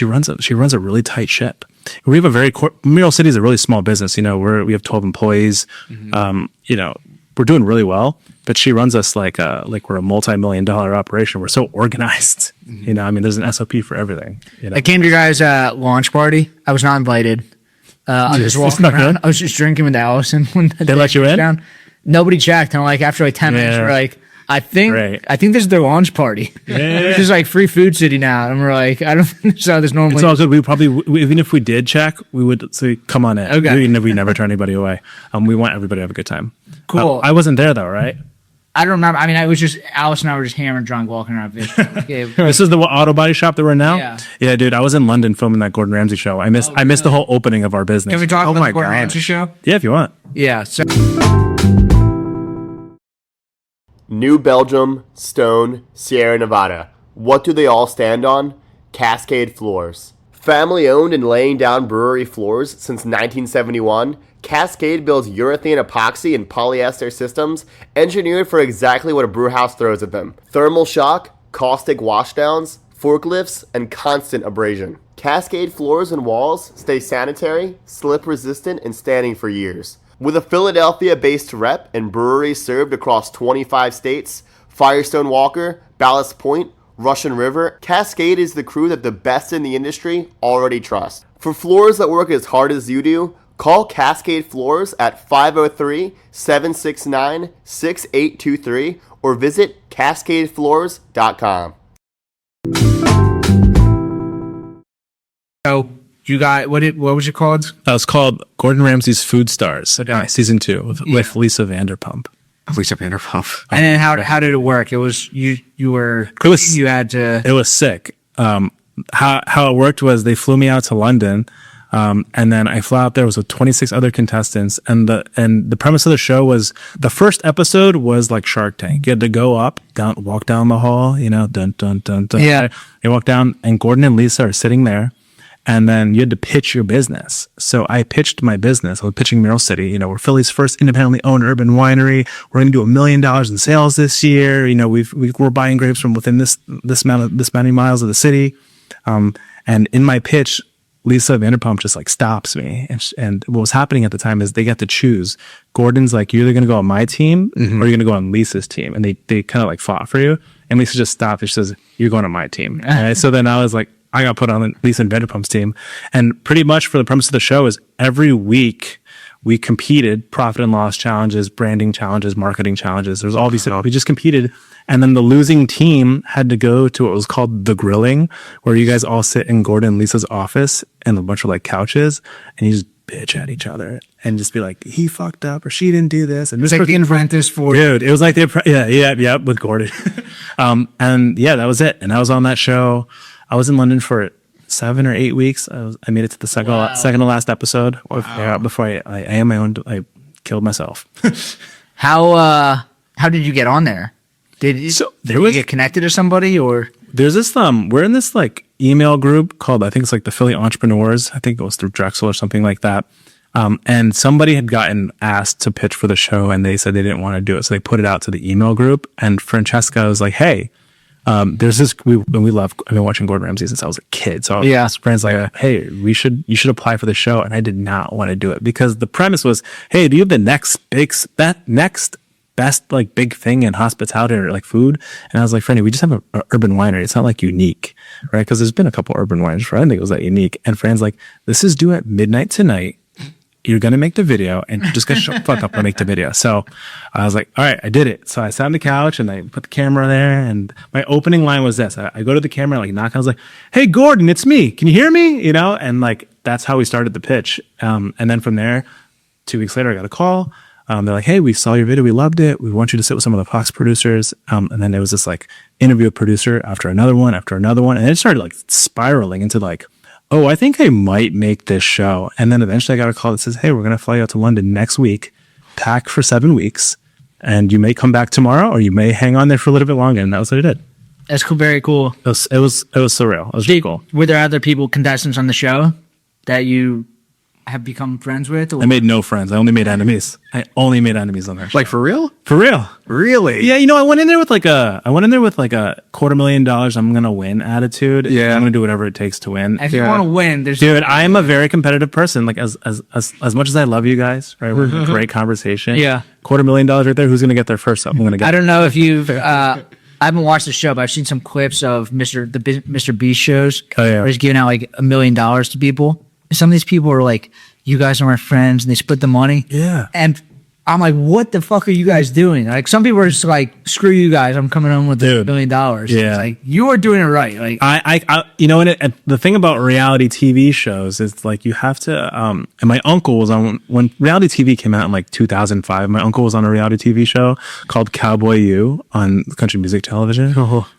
runs a really tight ship. We have Mural City is a really small business. You know, we have 12 employees. You know, we're doing really well, but she runs us like we're a multi-million-dollar operation. We're so organized. You know, I mean, there's an SOP for everything. You know? I came to your guys' launch party. I was not invited. I was walking around. I was just drinking with Allison when they let you in. Down. Nobody checked. And like after like 10 minutes, we're like, I think this is their launch party. This is like free food city now. And we're like, I don't think this is how this normally. It's all good. Even if we did check, we would say, come on in. Okay. We never turn anybody away. We want everybody to have a good time. Cool. I wasn't there though, right? I don't remember. I mean, Alice and I were just hammered drunk walking around Fishtown. This is the auto body shop that we're in now? Yeah, dude. I was in London filming that Gordon Ramsay show. I missed the whole opening of our business. Can we talk about the Gordon Ramsay show? Yeah, if you want. Yeah. So. New Belgium, Stone, Sierra Nevada. What do they all stand on? Cascade Floors. Family owned and laying down brewery floors since 1971, Cascade builds urethane epoxy and polyester systems engineered for exactly what a brewhouse throws at them. Thermal shock, caustic washdowns, forklifts, and constant abrasion. Cascade floors and walls stay sanitary, slip resistant, and standing for years. With a Philadelphia-based rep and breweries served across 25 states, Firestone Walker, Ballast Point, Russian River, Cascade is the crew that the best in the industry already trust. For floors that work as hard as you do, call Cascade Floors at 503-769-6823 or visit cascadefloors.com. So you got what was it called? That was called Gordon Ramsay's Food Stars, season 2 with Lisa Vanderpump. Lisa Vanderpump. And then how did it work? It was you had to. It was sick. How it worked was they flew me out to London, and then I flew out there with 26 other contestants, and the premise of the show was the first episode was like Shark Tank. You had to go walk down the hall, you know, dun dun dun dun. Yeah. You walk down, and Gordon and Lisa are sitting there. And then you had to pitch your business. So I pitched my business. I was pitching Mural City. You know, we're Philly's first independently owned urban winery. We're going to do $1 million in sales this year. You know, we're buying grapes from within this many miles of the city. And in my pitch, Lisa Vanderpump just like stops me. And what was happening at the time is they got to choose. Gordon's like, you're either going to go on my team or you're going to go on Lisa's team. And they kind of like fought for you. And Lisa just stopped. And she says, you're going on my team. And so then I was like, I got put on Lisa Vanderpump's team. And pretty much for the premise of the show is every week we competed, profit and loss challenges, branding challenges, marketing challenges. There's all these, we just competed. And then the losing team had to go to what was called the grilling, where you guys all sit in Gordon and Lisa's office and a bunch of like couches and you just bitch at each other and just be like, he fucked up or she didn't do this. And It's like the Apprentice for dude, it was like yeah, with Gordon. And yeah, that was it. And I was on that show. I was in London for 7 or 8 weeks. I made it to the second to last episode. Before I am my own. I killed myself. how did you get on there? Did you get connected to somebody or? There's this we're in this like email group called, I think it's like the Philly Entrepreneurs. I think it was through Drexel or something like that. And somebody had gotten asked to pitch for the show and they said they didn't want to do it. So they put it out to the email group and Francesca was like, hey, there's this, I've been watching Gordon Ramsay since I was a kid. So I asked friends like, hey, you should apply for the show. And I did not want to do it because the premise was, hey, do you have the next best like big thing in hospitality or like food? And I was like, Freddie, we just have an urban winery. It's not like unique, right? Because there's been a couple urban wineries, but I didn't think it was that unique. And Fran's like, this is due at midnight tonight. You're going to make the video and you're just going to shut the fuck up and make the video. So I was like, all right, I did it. So I sat on the couch and I put the camera there and my opening line was this. I go to the camera, like knock. I was like, hey, Gordon, it's me. Can you hear me? You know? And like, that's how we started the pitch. And then from there, 2 weeks later, I got a call. They're like, hey, we saw your video. We loved it. We want you to sit with some of the Fox producers. And then there was this like interview with producer after another one. And it started like spiraling into like, oh, I think I might make this show. And then eventually I got a call that says, hey, we're going to fly you out to London next week, pack for 7 weeks, and you may come back tomorrow or you may hang on there for a little bit longer. And that was what I did. That's cool. Very cool. It was surreal. It was really cool. Were there other contestants on the show that you have become friends with? Or? I made no friends. I only made enemies. On there. Like for real? For real. Really? Yeah, I went in there with like a $250,000 I'm gonna win attitude. Yeah. I'm gonna do whatever it takes to win. If you want to win, dude, I am a very competitive person. Like as much as I love you guys, right? We're in a great conversation. Yeah. $250,000 right there. Who's gonna get there first? I'm gonna get. I don't know if you've I haven't watched the show, but I've seen some clips of Mr. Beast shows. Oh, yeah. Where he's giving out like $1 million to people. Some of these people are like, you guys are my friends, and they split the money. Yeah. And I'm like, what the fuck are you guys doing? Like, some people are just like, screw you guys, I'm coming home with $1 million. Yeah. It's like, you are doing it right. Like, I and the thing about reality TV shows is like you have to. And my uncle was on when reality TV came out in like 2005. My uncle was on a reality TV show called Cowboy U on country music television,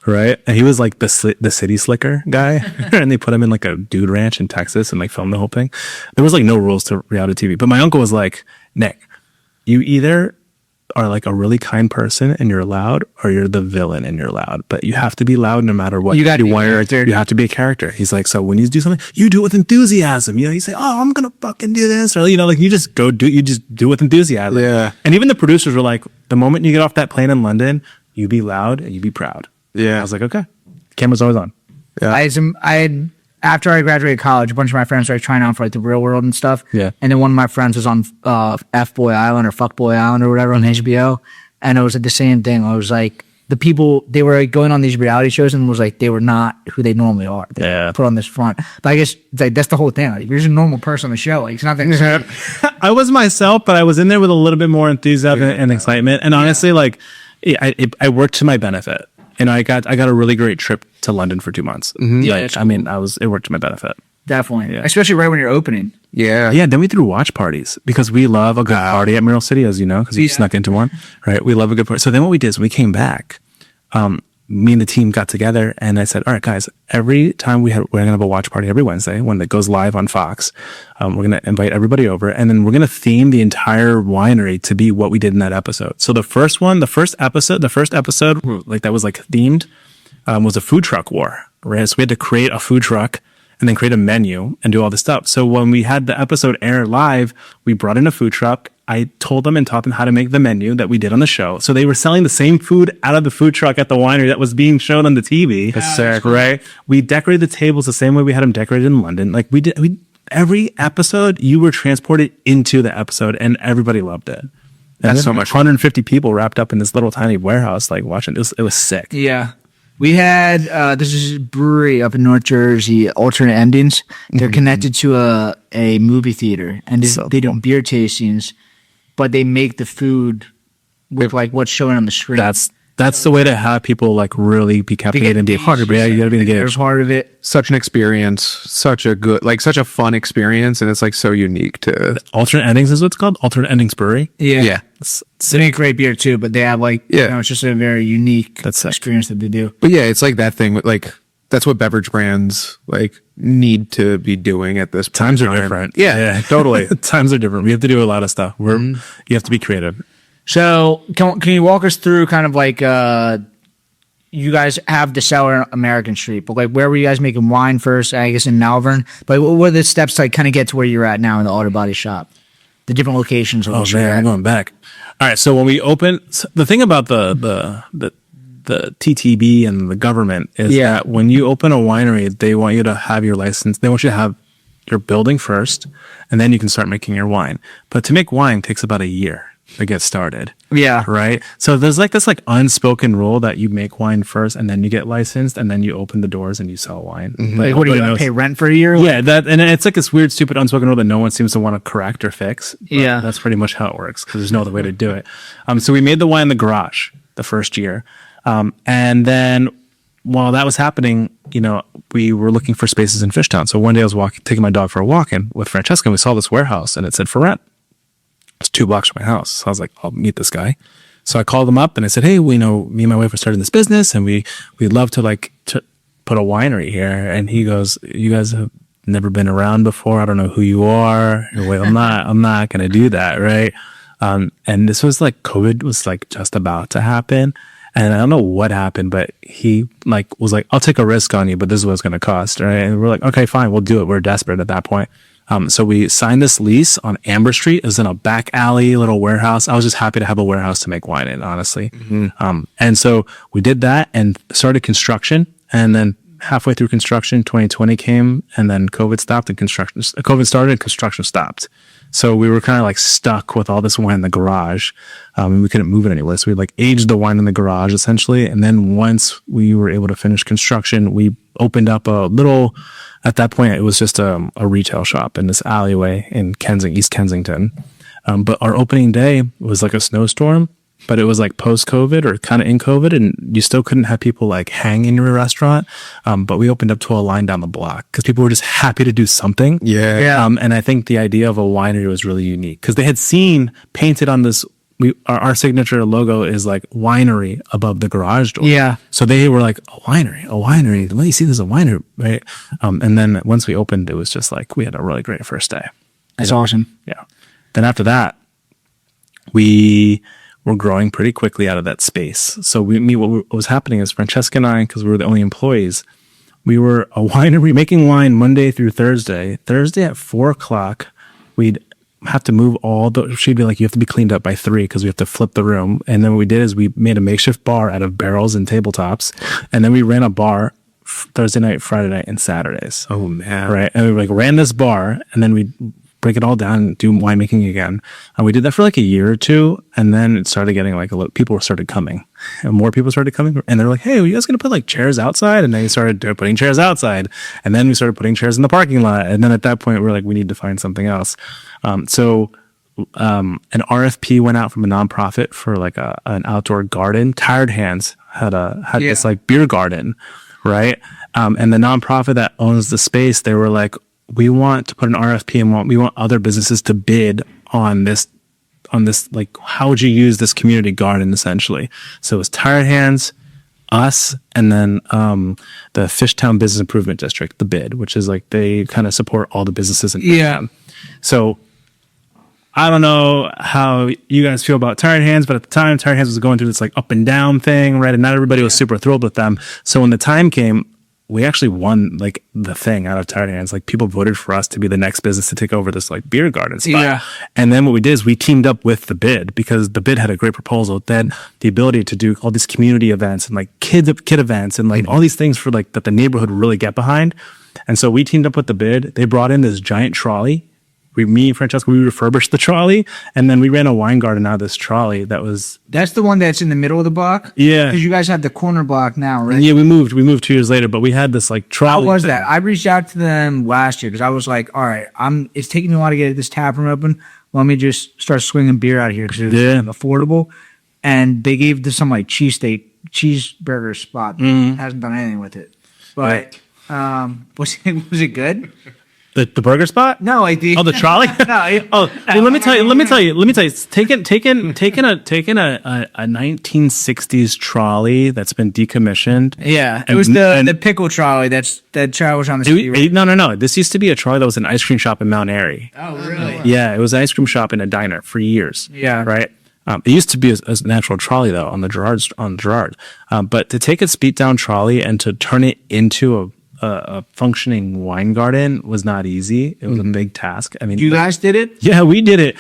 right? And he was like the city slicker guy, and they put him in like a dude ranch in Texas and like filmed the whole thing. There was like no rules to reality TV, but my uncle was like, Nick, you either are like a really kind person and you're loud, or you're the villain and you're loud. But you have to be loud no matter what. You got to be You have to be a character. He's like, so when you do something, you do it with enthusiasm. You say, oh, I'm gonna fucking do this, or like you just do it with enthusiasm. Yeah. And even the producers were like, the moment you get off that plane in London, you be loud and you be proud. Yeah. I was like, okay. Camera's always on. Yeah. After I graduated college, a bunch of my friends started trying out for like the Real World and stuff. Yeah. And then one of my friends was on F-Boy Island or Fuckboy Island or whatever on HBO. And it was like the same thing. I was like, the people, they were like going on these reality shows and was like, they were not who they normally are. They put on this front. But I guess it's like, that's the whole thing. Like, if you're just a normal person on the show, like, it's not that. I was myself, but I was in there with a little bit more enthusiasm and excitement. And honestly, like, I worked to my benefit. And I got a really great trip to London for 2 months. Mm-hmm. Yeah, it worked to my benefit. Definitely. Yeah. Especially right when you're opening. Yeah. Yeah, then we threw watch parties because we love a good party at Mural City, as you know, because we snuck into one, right? We love a good party. So then what we did is when we came back, me and the team got together and I said, all right, guys, every time we're going to have a watch party every Wednesday when it goes live on Fox, we're going to invite everybody over and then we're going to theme the entire winery to be what we did in that episode. So the first episode, like that was like themed, was a food truck war, right? So we had to create a food truck and then create a menu and do all this stuff. So when we had the episode air live, we brought in a food truck. I told them and taught them how to make the menu that we did on the show. So they were selling the same food out of the food truck at the winery that was being shown on the TV. That's sick, right? We decorated the tables the same way we had them decorated in London. Like every episode, you were transported into the episode, and everybody loved it. That's so much. 150 people wrapped up in this little tiny warehouse, like watching. It was sick. Yeah. We had this is a brewery up in North Jersey, Alternate Endings. They're connected to a movie theater, and they do beer tastings, but they make the food with like what's showing on the screen. That's the way to have people like really be captivated and be a part of it. Yeah, you gotta be engaged. Part of it. Such an experience, such a fun experience, and it's like so unique to Alternate Endings is what it's called. Alternate Endings Brewery. Yeah. They make great beer too, but they have it's just a very unique experience that they do. But yeah, it's like that thing with like that's what beverage brands like need to be doing at this point. Times are different. Yeah, totally. Times are different. We have to do a lot of stuff. You have to be creative. So can you walk us through kind of like you guys have the cellar on American Street, but like where were you guys making wine first? I guess in Malvern. But what were the steps to like kind of get to where you're at now in the auto body shop? The different locations. Oh man, I'm going back. All right. So when we open, the thing about the TTB and the government is that when you open a winery, they want you to have your license. They want you to have your building first, and then you can start making your wine. But to make wine takes about a year to get started. Yeah. Right. So there's like this like unspoken rule that you make wine first, and then you get licensed, and then you open the doors and you sell wine. Like what do you pay rent for a year? Yeah. And it's like this weird, stupid, unspoken rule that no one seems to want to correct or fix. Yeah. That's pretty much how it works because there's no other way to do it. So we made the wine in the garage the first year. And then while that was happening, we were looking for spaces in Fishtown. So one day I was taking my dog for a walk in with Francesca, and we saw this warehouse and it said for rent. It's 2 blocks from my house. So I was like, I'll meet this guy. So I called him up and I said, hey, me and my wife are starting this business and we'd love to put a winery here. And he goes, you guys have never been around before. I don't know who you are. Wait, I'm not going to do that. Right. And this was like, COVID was like just about to happen. And I don't know what happened, but he was like, I'll take a risk on you, but this is what it's going to cost. Right. And we're like, okay, fine, we'll do it. We're desperate at that point. So we signed this lease on Amber Street. It was in a back alley, little warehouse. I was just happy to have a warehouse to make wine in, honestly. And so we did that and started construction. And then halfway through construction, 2020 came, and then COVID stopped and COVID started and construction stopped. So we were kind of like stuck with all this wine in the garage. And we couldn't move it anywhere. So we like aged the wine in the garage essentially. And then once we were able to finish construction, we opened up a little, at that point, it was just a retail shop in this alleyway in East Kensington. But our opening day was like a snowstorm, but it was like post-COVID or kind of in COVID, and you still couldn't have people like hang in your restaurant. But we opened up to a line down the block because people were just happy to do something. Yeah. And I think the idea of a winery was really unique because they had seen painted on this. Our signature logo is like winery above the garage door. Yeah. So they were like, a winery. Well, you see, there's a winery, right? And then once we opened, it was just like, we had a really great first day. That's awesome. Yeah. Then after that, we were growing pretty quickly out of that space. So what was happening is Francesca and I, because we were the only employees, we were a winery making wine Monday through Thursday. Thursday at 4:00, we'd have to move she'd be like, you have to be cleaned up by 3 because we have to flip the room. And then what we did is we made a makeshift bar out of barrels and tabletops. And then we ran a bar Thursday night, Friday night, and Saturdays. Oh man. Right. And we ran this bar and then we break it all down and do winemaking again. And we did that for like a year or two. And then it started getting like people started coming and more people started coming. And they're like, hey, are you guys going to put like chairs outside? And they started putting chairs outside. And then we started putting chairs in the parking lot. And then at that point, we're like, we need to find something else. So an RFP went out from a nonprofit for like an outdoor garden. Tired Hands had this like beer garden, right? And the nonprofit that owns the space, they were like, we want to put an RFP and we want other businesses to bid on this, like, how would you use this community garden essentially? So it was Tired Hands, us, and then the Fishtown Business Improvement District, the bid, which is like they kind of support all the businesses in Fishtown. So I don't know how you guys feel about Tired Hands, but at the time, Tired Hands was going through this like up and down thing, right? And not everybody was super thrilled with them. So when the time came, we actually won like the thing out of Tired Hands. Like people voted for us to be the next business to take over this like beer garden spot. Yeah. And then what we did is we teamed up with the bid because the bid had a great proposal. Then the ability to do all these community events and like kid events and like all these things for like that the neighborhood would really get behind. And so we teamed up with the bid. They brought in this giant trolley. Me and Francesca, we refurbished the trolley, and then we ran a wine garden out of this trolley that was... That's the one that's in the middle of the block? Yeah. Because you guys have the corner block now, right? Yeah, we moved 2 years later, but we had this like trolley. How was that? I reached out to them last year because I was like, all right, it's taking me a while to get this tap room open. Let me just start swinging beer out here because it's affordable. And they gave this some like cheeseburger spot. Hasn't done anything with it. But was it good? The burger spot? No, like the trolley? No. Well, let me tell you. Taking a 1960s trolley that's been decommissioned. Yeah, it was the pickle trolley that travels on the street. Right? No. This used to be a trolley that was an ice cream shop in Mount Airy. Oh, really? Yeah, it was an ice cream shop and a diner for years. Yeah. Right. It used to be a natural trolley though on Gerard. But to take a speed down trolley and to turn it into a functioning wine garden was not easy. It was a big task. I mean, You guys did it? yeah, we did it.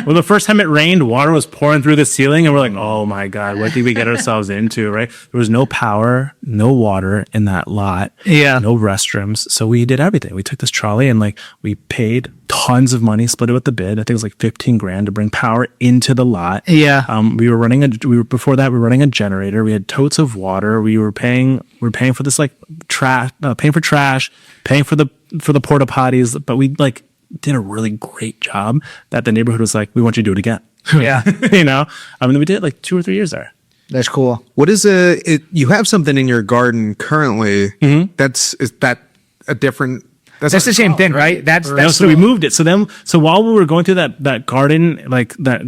Well, the first time it rained, water was pouring through the ceiling, and we're like, "Oh my god, what did we get ourselves into?" Right? There was no power, no water in that lot. Yeah. No restrooms. So we did everything. We took this trolley and like we paid tons of money, split it with the bid. I think it was like $15,000 to bring power into the lot. Yeah. Before that we were running a generator. We had totes of water. We were paying for this like trash, paying for trash, paying for the porta potties, but we like did a really great job that the neighborhood was like, we want you to do it again. Yeah. You know? I mean, we did it like 2 or 3 years there. That's cool. What is you have something in your garden currently. Is that a different? That's the same thing, right? That's So we moved it. So while we were going through that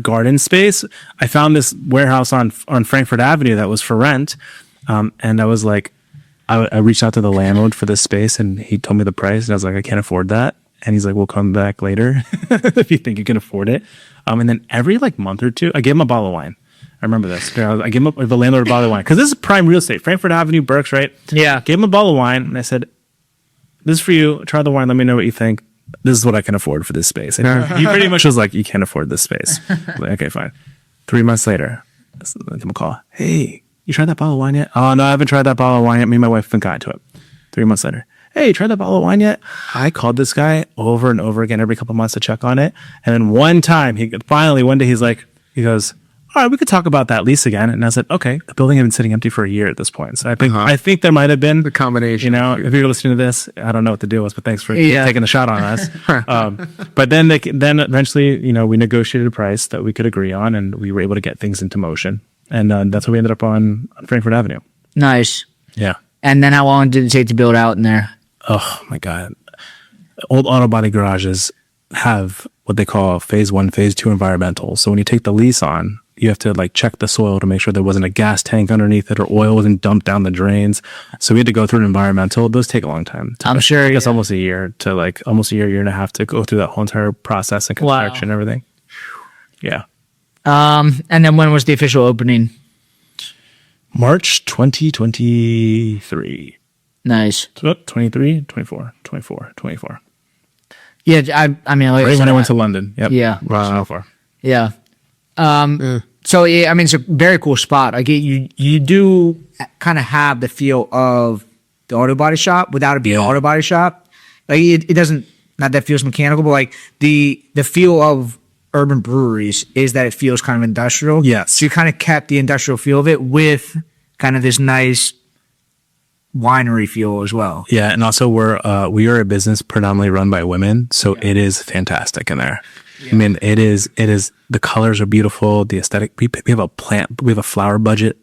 garden space, I found this warehouse on Frankfurt Avenue that was for rent. And I was like, I reached out to the landlord for this space and he told me the price and I was like, I can't afford that. And he's like, we'll come back later if you think you can afford it. And then every like month or two, I gave him a bottle of wine. I remember this. I gave him the landlord a bottle of wine because this is prime real estate, Frankfurt Avenue, Berks, right? Yeah. Gave him a bottle of wine and I said, this is for you. Try the wine. Let me know what you think. This is what I can afford for this space. And he pretty much was like, you can't afford this space. Like, okay, fine. 3 months later, I give him a call. Hey, you tried that bottle of wine yet? Oh, no, I haven't tried that bottle of wine yet. Me and my wife haven't gotten to it. 3 months later. Hey, you tried that bottle of wine yet? I called this guy over and over again every couple of months to check on it. And then one time, one day he goes, all right, we could talk about that lease again. And I said, okay, the building had been sitting empty for a year at this point. So I think there might have been The combination. You know, if you're listening to this, I don't know what the deal was, but thanks for taking a shot on us. But then eventually, you know, we negotiated a price that we could agree on and we were able to get things into motion. And that's what we ended up on Frankfurt Avenue. Nice. Yeah. And then how long did it take to build out in there? Oh my God. Old auto body garages have what they call phase 1, phase 2 environmental. So when you take the lease on, you have to like check the soil to make sure there wasn't a gas tank underneath it or oil wasn't dumped down the drains. So we had to go through an environmental. Those take a long time. I'm sure. I guess almost a year and a half to go through that whole entire process and construction and everything. Yeah. And then when was the official opening? March 2023. Nice. 23, 24. Yeah, I mean, like Right when I went to London. Yep. Yeah. Wow. So far. Yeah. So yeah, I mean, it's a very cool spot. Like you do kind of have the feel of the auto body shop without it being an auto body shop. Like it doesn't, not that it feels mechanical, but like the feel of urban breweries is that it feels kind of industrial. Yes. So you kind of kept the industrial feel of it with kind of this nice winery feel as well. Yeah, and also we are a business predominantly run by women, so it is fantastic in there. Yeah. I mean, it is. The colors are beautiful. The aesthetic. We have a flower budget.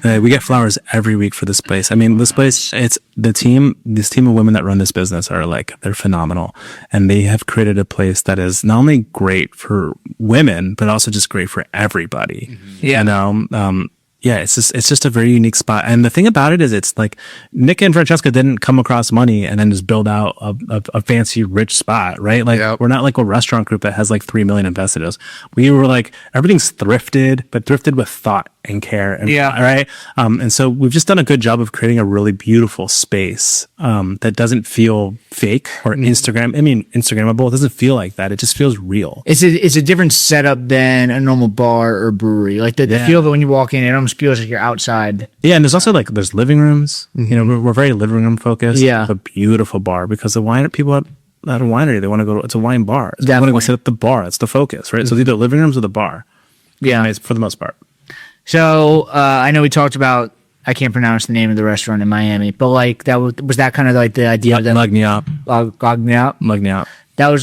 We get flowers every week for this place. I mean, this place. It's this team of women that run this business are like, they're phenomenal, and they have created a place that is not only great for women but also just great for everybody. Yeah. And Yeah, it's just a very unique spot. And the thing about it is it's like Nick and Francesca didn't come across money and then just build out a fancy rich spot, right? Like Yep. we're not like a restaurant group that has like 3 million invested in us. We were like, everything's thrifted, but thrifted with thought and care. And, Yeah. right. And so we've just done a good job of creating a really beautiful space that doesn't feel fake or Instagrammable. It doesn't feel like that. It just feels real. It's a different setup than a normal bar or brewery. Like the feel of it when you walk in, it almost feels like you're outside. Yeah, and there's also like there's living rooms. You know, we're very living room focused. Yeah. It's a beautiful bar because the people at a winery, they want to go to, it's a wine bar. So they want to go sit at the bar. That's the focus, right? So it's either living rooms or the bar. Yeah. For the most part. So I know we talked about, I can't pronounce the name of the restaurant in Miami, but like that was that kind of like the idea of them? Lagniappe. Lagniappe.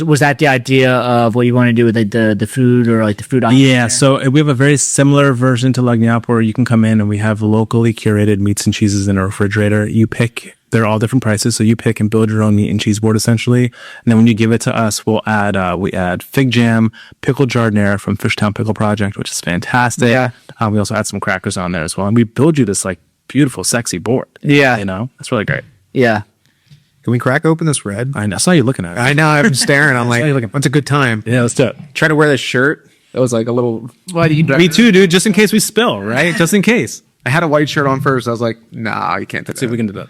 Was that the idea of what you want to do with like the food or like the food? Yeah, so we have a very similar version to Lagniappe where you can come in and we have locally curated meats and cheeses in a refrigerator. You pick, they're all different prices, so you pick and build your own meat and cheese board essentially. And then when you give it to us, we add fig jam, pickled jardinere from Fishtown Pickle Project, which is fantastic. Yeah. We also add some crackers on there as well, and we build you this like beautiful, sexy board. Yeah. You know, it's really great. Yeah. Can we crack open this red? I saw you looking at it. I know. I've been staring. I'm like, what's a good time? Yeah, let's do it. Try to wear this shirt. It was like a little. Me too, dude. Just in case we spill, right? Just in case. I had a white shirt on first. I was like, nah, you can't. Let's see if we can do that.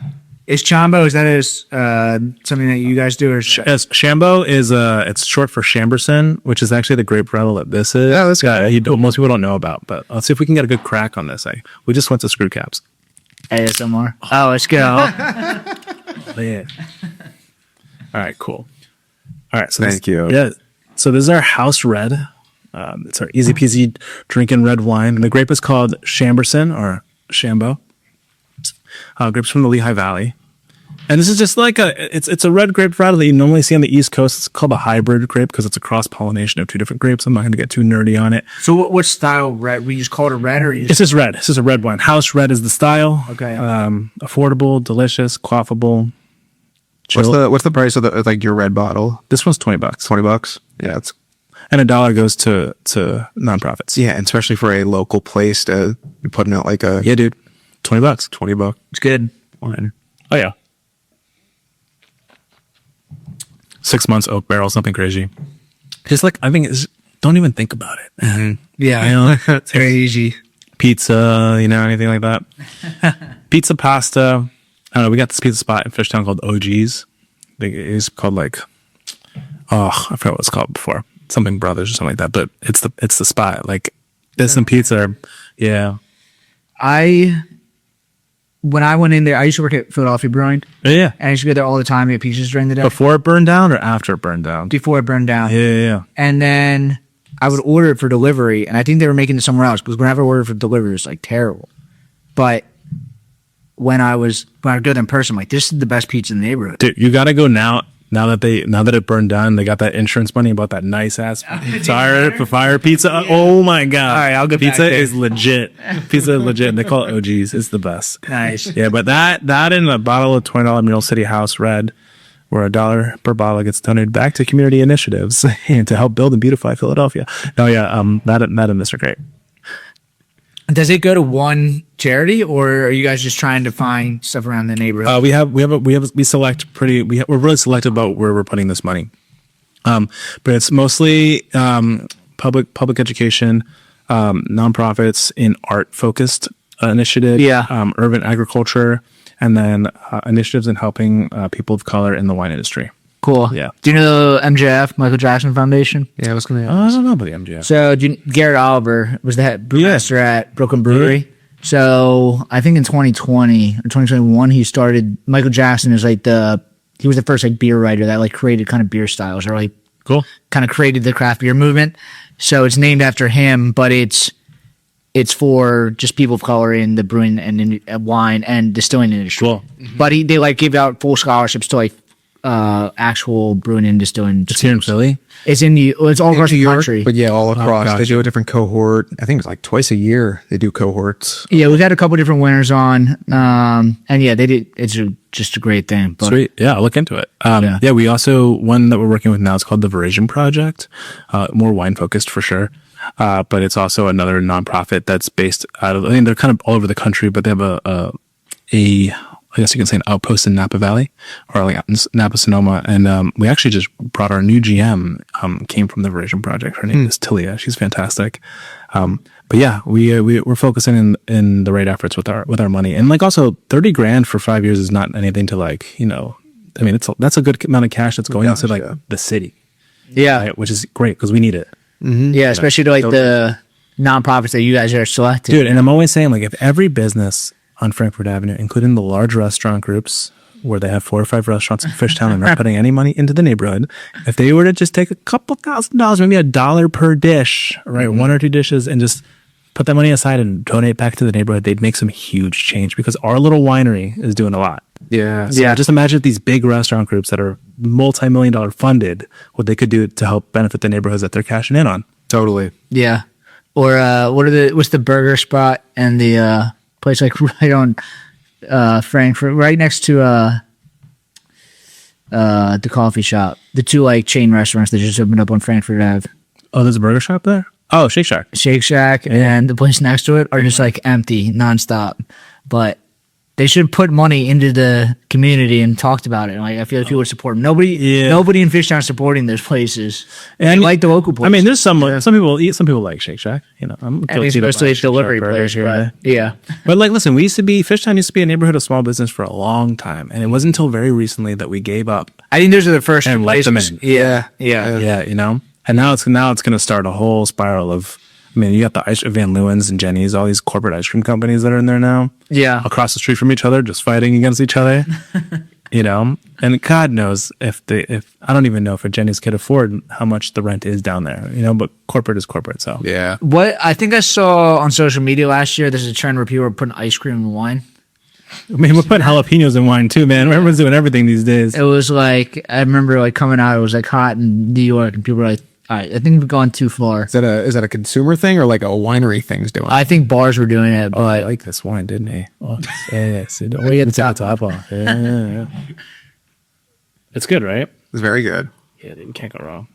Is Chambo, is that something that you guys do? Or Yes, Shambo is it's short for Chamberson, which is actually the grape varietal that this is. Oh, that's most people don't know about, but let's see if we can get a good crack on this. We just went to Screw Caps. ASMR. Oh, let's go. Yeah. All right, cool. All right, so Thank you. Yeah, so this is our house red. It's our easy peasy drinking red wine. And the grape is called Chamberson or Shambo. Grapes from the Lehigh Valley. And this is just like it's a red grape varietal that you normally see on the East Coast. It's called a hybrid grape because it's a cross pollination of two different grapes. I'm not going to get too nerdy on it. So what style red? We just call it a red or This is red. This is a red wine. House red is the style. Okay. Affordable, delicious, quaffable. What's the price of the like your red bottle? This one's $20. $20. Yeah, it's And $1 goes to nonprofits. yeah, and especially for a local place to be putting out like a Yeah, dude. $20. $20. It's good. Wine. Oh yeah. 6 months oak barrel, something crazy. Just like I think don't even think about it. Yeah. You know, It's very easy. pizza, anything like that. Pizza, pasta. I don't know. We got this pizza spot in Fishtown called OG's. It's called like, I forgot what it's called before. Something Brothers or something like that. But it's the spot. Like this and pizza. Yeah. When I went in there, I used to work at Philadelphia Brewing, Yeah. and I used to go there all the time, get pizzas during the day. Before it burned down or after it burned down? Before it burned down. Yeah. And then I would order it for delivery, and I think they were making it somewhere else because whenever I ordered for delivery, it was like terrible. But when I would go there in person, I'm like, this is the best pizza in the neighborhood. Dude, you got to go now. Now that it burned down, they got that insurance money about that nice ass fire pizza. Oh my god! All right, I'll go back Pizza there. is legit. Pizza is legit. They call it OGs. It's the best. Nice. Yeah, but that and a bottle of $20 Mural City House Red, where $1 per bottle gets donated back to community initiatives and to help build and beautify Philadelphia. No, yeah, that and this are great. Does it go to one charity, or are you guys just trying to we're really selective about where we're putting this money. But it's mostly public education, nonprofits in art focused initiative, urban agriculture, and then initiatives in helping people of color in the wine industry. Cool. Yeah. Do you know the MJF, Michael Jackson Foundation? Yeah, I was gonna. I don't know about the MGF. So Garrett Oliver was the head brewmaster at Brooklyn Brewery. So I think in 2020 or 2021, he started. Michael Jackson is like he was the first like beer writer that like created kind of beer styles or like Cool. kind of created the craft beer movement. So it's named after him, but it's for just people of color in the brewing and in wine and distilling industry. Cool. But they like give out full scholarships to like actual brewing and distilling. It's here in Philly. It's all across the country. But yeah, all across. gotcha. They do a different cohort. I think it's like twice a year they do cohorts. Yeah, we've had a couple different winners on, and yeah, they did. It's just a great thing. But Sweet. Yeah, I'll look into it. Yeah, we also, one that we're working with now is called the Verizon Project. More wine focused for sure. but it's also another nonprofit that's based out of, I mean, they're kind of all over the country, but they have a I guess you can say an outpost in Napa Valley or like Napa Sonoma. And we actually just brought our new GM, came from the Version Project. Her name is Tilia. She's fantastic. But yeah, we're focusing in the right efforts with our money. And like also $30,000 for 5 years is not anything to like, you know, I mean, that's a good amount of cash that's going into like the city. Yeah. Right? Which is great because we need it. Yeah, especially to like the nonprofits that you guys are selecting. Dude, and I'm always saying like if every business on Frankfurt Avenue, including the large restaurant groups where they have 4 or 5 restaurants in Fishtown and not putting any money into the neighborhood, if they were to just take a couple $1,000s, maybe $1 per dish, right, 1 or 2 dishes, and just put that money aside and donate back to the neighborhood, they'd make some huge change because our little winery is doing a lot. Yeah. So just imagine if these big restaurant groups that are multi-million-dollar funded, what they could do to help benefit the neighborhoods that they're cashing in on. Totally. Yeah. Or what's the burger spot and the place like right on Frankfurt, right next to the coffee shop. The 2 like chain restaurants that just opened up on Frankfurt Ave. Oh, there's a burger shop there? Oh, Shake Shack. Shake Shack and the place next to it are just like empty nonstop. But they should put money into the community and talked about it. Like I feel like people would support them. Nobody in Fishtown is supporting those places. And like the local places. I mean, there's some people like Shake Shack. You know, I'm and especially a delivery place. But, yeah. But like, listen, Fishtown used to be a neighborhood of small business for a long time, and it wasn't until very recently that we gave up. I think those are the first and let them in. Yeah. You know, and now it's going to start a whole spiral of. I mean, you got the Van Leeuwen's and Jenny's, all these corporate ice cream companies that are in there now. Yeah. Across the street from each other, just fighting against each other. You know? And God knows if I don't even know if a Jenny's could afford how much the rent is down there, you know, but corporate is corporate, so. Yeah. What I think I saw on social media last year, there's a trend where people are putting ice cream in wine. I mean, we're putting jalapenos in wine too, man. Everyone's doing everything these days. It was like, I remember like coming out, it was like hot in New York and people were like, all right, I think we've gone too far. Is that a consumer thing or like a winery thing's doing? I think bars were doing it. Oh, I like this wine, didn't he? Oh, yeah. We had the top off. Yeah. It's good, right? It's very good. Yeah, you can't go wrong.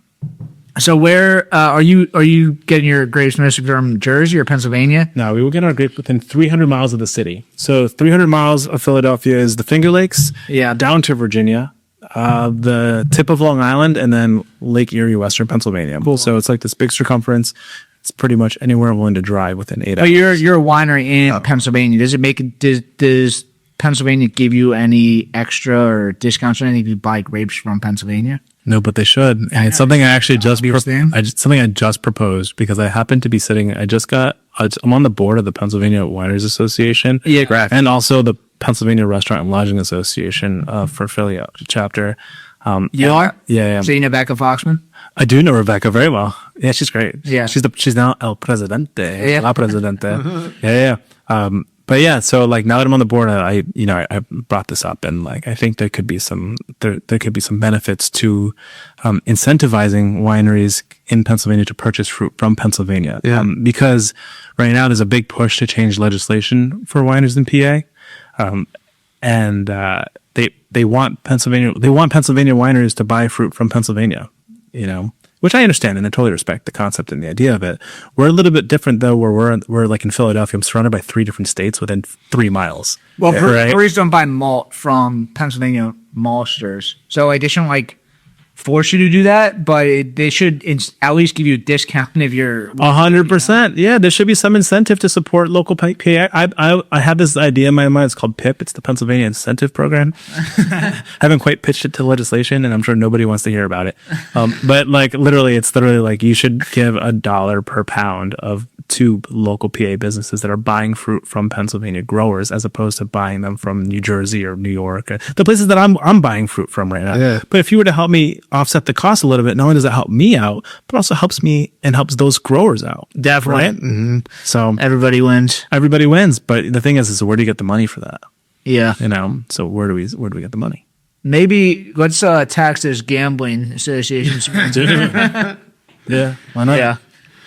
So where are you getting your grapes mostly from Jersey or Pennsylvania? No, we will get our grapes within 300 miles of the city. So 300 miles of Philadelphia is the Finger Lakes. Yeah, down to Virginia. The tip of Long Island, and then Lake Erie, Western Pennsylvania. Cool. So it's like this big circumference. It's pretty much anywhere I'm willing to drive within 8 hours. Oh, you're a winery in Pennsylvania. Does it make does Pennsylvania give you any extra or discounts or anything if you buy grapes from Pennsylvania? No, but they should. And it's something I actually something I just proposed because I happen to be I'm on the board of the Pennsylvania Wineries Association. Yeah, correct. And also the Pennsylvania Restaurant and Lodging Association for Philly chapter. You are? Yeah. So you know Rebecca Foxman? I do know Rebecca very well. Yeah, she's great. Yeah. She's now El Presidente. Yeah. La Presidente. Yeah. But yeah, so like now that I'm on the board, I brought this up, and like I think there could be some benefits to incentivizing wineries in Pennsylvania to purchase fruit from Pennsylvania. Yeah. Because right now there's a big push to change legislation for wineries in PA, and they want Pennsylvania wineries to buy fruit from Pennsylvania. You know. Which I understand and I totally respect the concept and the idea of it. We're a little bit different though, where we're like in Philadelphia. I'm surrounded by 3 different states within 3 miles. Well, breweries don't buy malt from Pennsylvania maltsters, so like they shouldn't like force you to do that, but they should at least give you a discount if you're 100%. Yeah, there should be some incentive to support local PA. I have this idea in my mind. It's called PIP. It's the Pennsylvania Incentive Program. I haven't quite pitched it to legislation, and I'm sure nobody wants to hear about it. But like literally, it's literally like you should give $1 per pound to local PA businesses that are buying fruit from Pennsylvania growers, as opposed to buying them from New Jersey or New York, the places that I'm buying fruit from right now. Yeah. But if you were to help me offset the cost a little bit, not only does it help me out, but also helps me and helps those growers out. Definitely. Right? Mm-hmm. So everybody wins. Everybody wins. But the thing is where do you get the money for that? Yeah. You know, so where do we get the money? Maybe let's tax this gambling associations. Yeah. Why not? Yeah.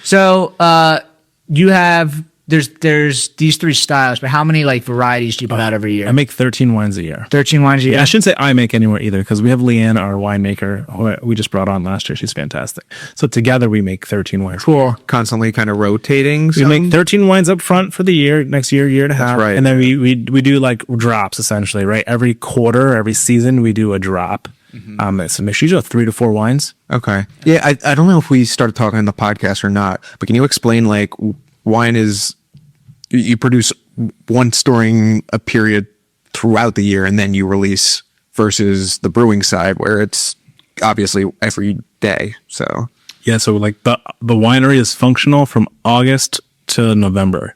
So you have there's these 3 styles, but how many like varieties do you put out every year? I make 13 wines a year. 13 wines a year. Yeah, I shouldn't say I make anymore either, because we have Leanne, our winemaker, who we just brought on last year. She's fantastic. So together we make 13 wines. Cool. Constantly kind of rotating. We make 13 wines up front for the year, next year and a half. right. And then we do like drops essentially, right? Every quarter, every season, we do a drop. It's a mix, usually 3 to 4 wines. Okay. Yeah, I don't know if we started talking on the podcast or not, but can you explain like wine is you produce one storing a period throughout the year and then you release versus the brewing side where it's obviously every day. So Yeah, so like the winery is functional from August to November.